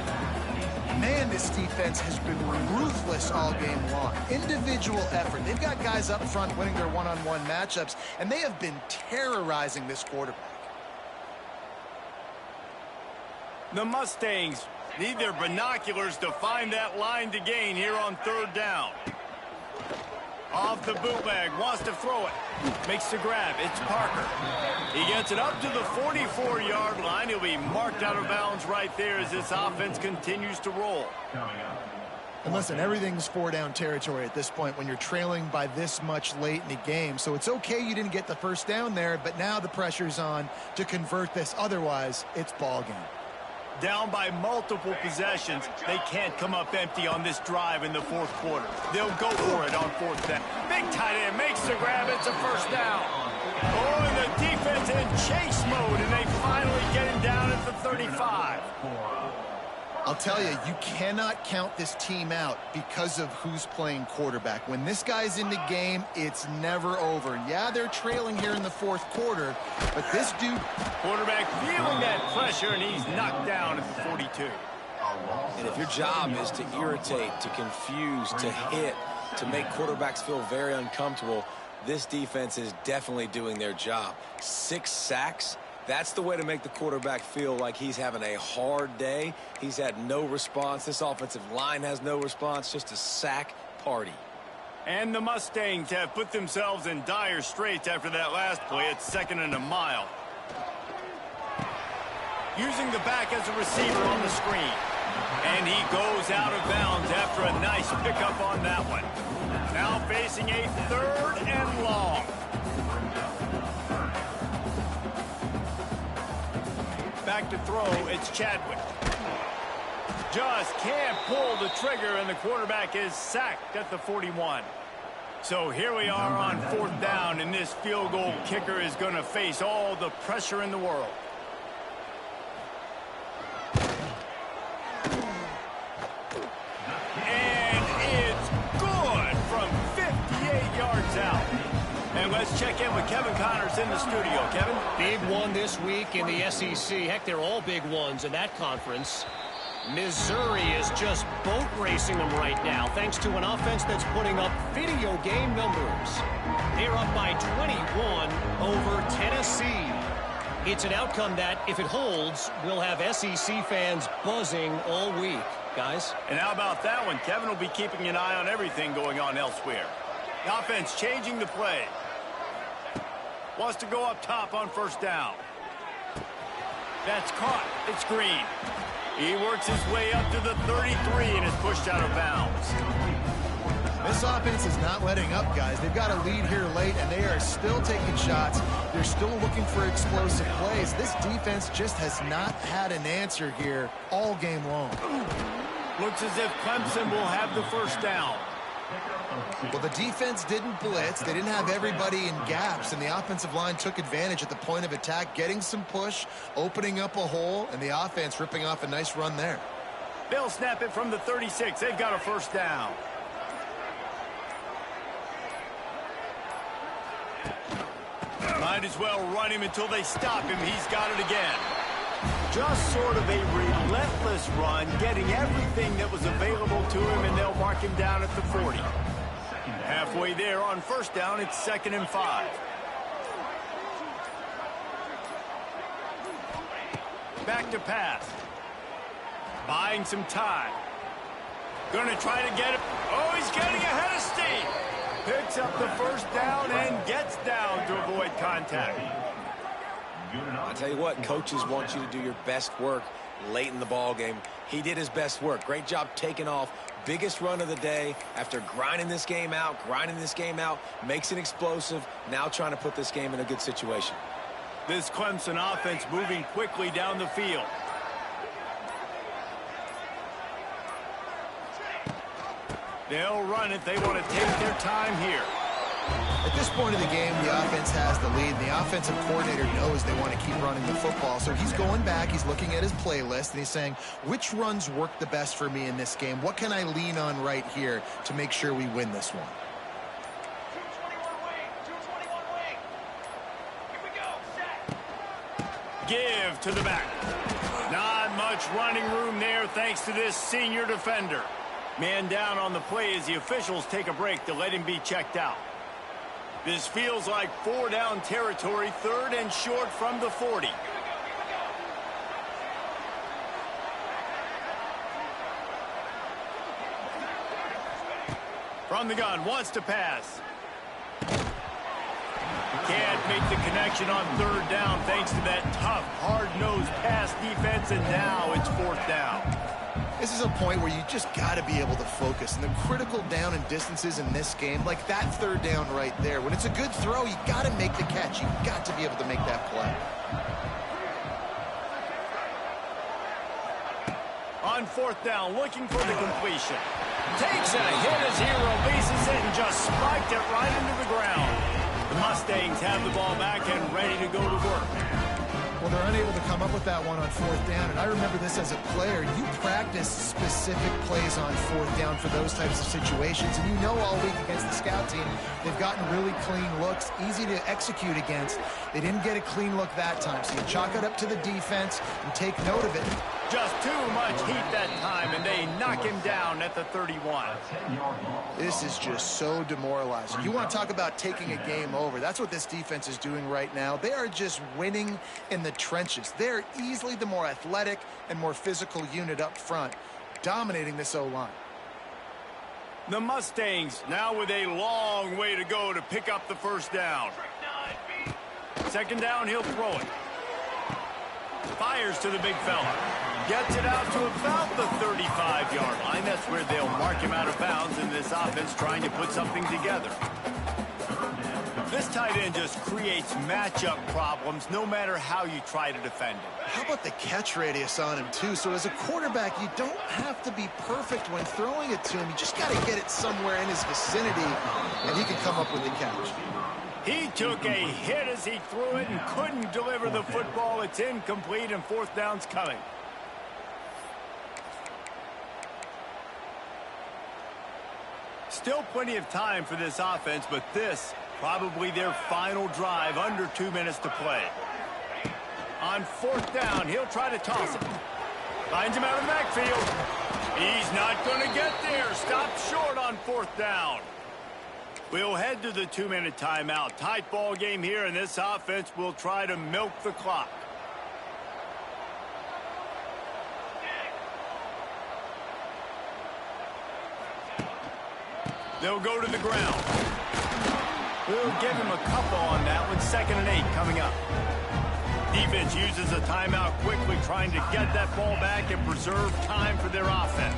Man, this defense has been ruthless all game long. Individual effort. They've got guys up front winning their one-on-one matchups, and they have been terrorizing this quarterback. The Mustangs need their binoculars to find that line to gain here on 3rd down. Off the bootleg, wants to throw it. Makes the grab. It's Parker. He gets it up to the 44-yard line. He'll be marked out of bounds right there as this offense continues to roll. And listen, everything's 4-down territory at this point when you're trailing by this much late in the game. So it's okay you didn't get the first down there, but now the pressure's on to convert this. Otherwise, it's ball game. Down by multiple possessions, they can't come up empty on this drive in the 4th quarter. They'll go for it on 4th down. Big tight end makes the grab. It's a first down. Oh, and the defense in chase mode, and they finally get him down at the 35. I'll tell you, you cannot count this team out because of who's playing quarterback. When this guy's in the game, it's never over. Yeah, they're trailing here in the 4th quarter, but this dude... Quarterback feeling that pressure, and he's knocked down at the 42. And if your job is to irritate, to confuse, to hit, to make quarterbacks feel very uncomfortable, this defense is definitely doing their job. 6 sacks. That's the way to make the quarterback feel like he's having a hard day. He's had no response. This offensive line has no response, just a sack party. And the Mustangs have put themselves in dire straits after that last play. It's 2nd and a mile. Using the back as a receiver on the screen. And he goes out of bounds after a nice pickup on that one. Now facing a 3rd and long. Back to throw, it's Chadwick. Just can't pull the trigger, and the quarterback is sacked at the 41. So here we are on 4th down, and this field goal kicker is going to face all the pressure in the world. And it's good from 58 yards out. And let's check in with Kevin Connors in the studio. Kevin? Big one this week in the SEC. Heck, they're all big ones in that conference. Missouri is just boat racing them right now, thanks to an offense that's putting up video game numbers. They're up by 21 over Tennessee. It's an outcome that, if it holds, will have SEC fans buzzing all week, guys. And how about that one? Kevin will be keeping an eye on everything going on elsewhere. The offense changing the play. Wants to go up top on 1st down. That's caught. It's Green. He works his way up to the 33 and is pushed out of bounds. This offense is not letting up, guys. They've got a lead here late, and they are still taking shots. They're still looking for explosive plays. This defense just has not had an answer here all game long. Looks as if Clemson will have the 1st down. Well, the defense didn't blitz. They didn't have everybody in gaps, and the offensive line took advantage at the point of attack, getting some push, opening up a hole, and the offense ripping off a nice run there. They'll snap it from the 36. They've got a 1st down. Might as well run him until they stop him. He's got it again. Just sort of a relentless run, getting everything that was available to him, and they'll mark him down at the 40. Halfway there on 1st down, it's 2nd and 5. Back to pass. Buying some time. Going to try to get it. Oh, he's getting ahead of steam. Picks up the 1st down and gets down to avoid contact. I tell you what, coaches want you to do your best work late in the ball game. He did his best work. Great job taking off. Biggest run of the day after grinding this game out, makes it explosive. Now trying to put this game in a good situation. This Clemson offense moving quickly down the field. They'll run it. They want to take their time here. At this point of the game, the offense has the lead, and the offensive coordinator knows they want to keep running the football. So he's going back, he's looking at his playlist, and he's saying, which runs work the best for me in this game? What can I lean on right here to make sure we win this one? Give to the back. Not much running room there thanks to this senior defender. Man down on the play as the officials take a break to let him be checked out. This feels like 4 down territory, 3rd and short from the 40. From the gun, wants to pass. Can't make the connection on 3rd down thanks to that tough, hard-nosed pass defense, and now it's 4th down. This is a point where you just got to be able to focus. And the critical down and distances in this game, like that 3rd down right there, when it's a good throw, you got to make the catch. You got to be able to make that play. On 4th down, looking for the completion. Takes a hit as he releases it and just spiked it right into the ground. The Mustangs have the ball back and ready to go to work. Well, they're unable to come up with that one on 4th down, and I remember this as a player. You practice specific plays on 4th down for those types of situations, and you know all week against the scout team, they've gotten really clean looks, easy to execute against. They didn't get a clean look that time, so you chalk it up to the defense and take note of it. Just too much heat that time, and they knock him down at the 31. This is just so demoralizing. You want to talk about taking a game over. That's what this defense is doing right now. They are just winning in the trenches. They're easily the more athletic and more physical unit up front, dominating this O-line. The Mustangs now with a long way to go to pick up the 1st down. 2nd down, he'll throw it. Fires to the big fella. Gets it out to about the 35-yard line. That's where they'll mark him out of bounds in this offense trying to put something together. This tight end just creates matchup problems no matter how you try to defend it. How about the catch radius on him, too? So as a quarterback, you don't have to be perfect when throwing it to him. You just got to get it somewhere in his vicinity, and he can come up with the catch. He took a hit as he threw it and couldn't deliver the football. It's incomplete, and fourth down's coming. Still plenty of time for this offense, but this probably their final drive, under 2 minutes to play. On fourth down, he'll try to toss it. Finds him out of the backfield. He's not going to get there. Stopped short on fourth down. We'll head to the 2-minute timeout. Tight ball game here, and this offense will try to milk the clock. They'll go to the ground. We'll give him a couple on that one. 2nd and 8 coming up. Defense uses a timeout quickly, trying to get that ball back and preserve time for their offense.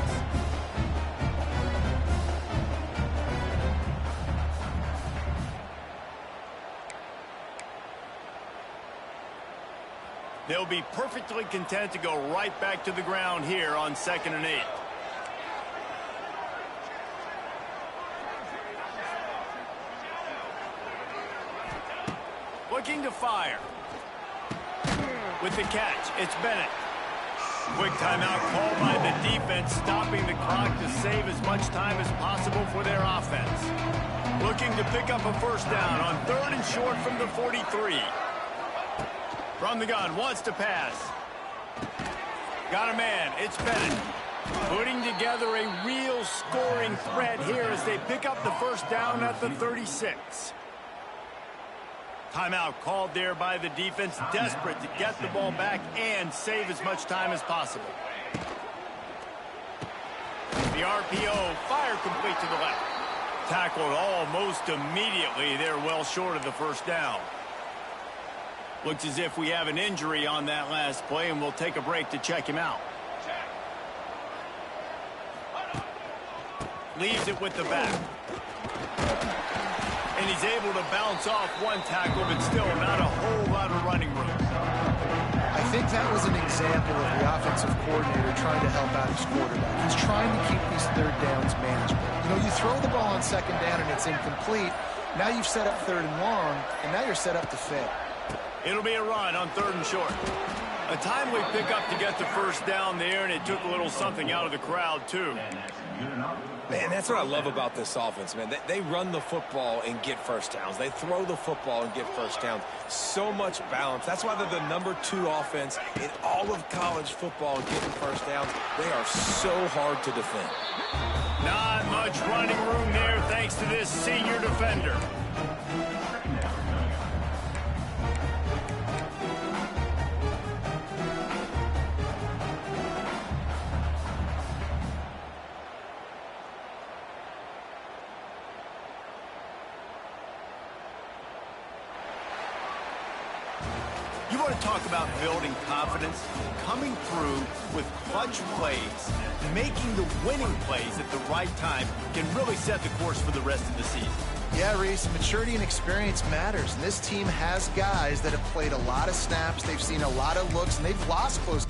They'll be perfectly content to go right back to the ground here on 2nd and 8. Looking to fire. With the catch, it's Bennett. Quick timeout called by the defense, stopping the clock to save as much time as possible for their offense. Looking to pick up a first down on 3rd and short from the 43. From the gun, wants to pass. Got a man, it's Bennett. Putting together a real scoring threat here as they pick up the first down at the 36. Timeout called there by the defense, desperate to get the ball back and save as much time as possible. The RPO, fire complete to the left. Tackled almost immediately. They're well short of the first down. Looks as if we have an injury on that last play, and we'll take a break to check him out. Leaves it with the back. And he's able to bounce off one tackle, but still not a whole lot of running room. I think that was an example of the offensive coordinator trying to help out his quarterback. He's trying to keep these third downs manageable. You know, you throw the ball on 2nd down and it's incomplete. Now you've set up 3rd and long, and now you're set up to fail. It'll be a run on 3rd and short. A timely pickup to get the first down there, and it took a little something out of the crowd, too. Man, that's what I love about this offense, man. They run the football and get first downs. They throw the football and get first downs. So much balance. That's why they're the #2 offense in all of college football and getting first downs. They are so hard to defend. Not much running room there thanks to this senior defender. You want to talk about building confidence? Coming through with clutch plays, making the winning plays at the right time can really set the course for the rest of the season. Yeah, Reese, maturity and experience matters. And this team has guys that have played a lot of snaps. They've seen a lot of looks, and they've lost close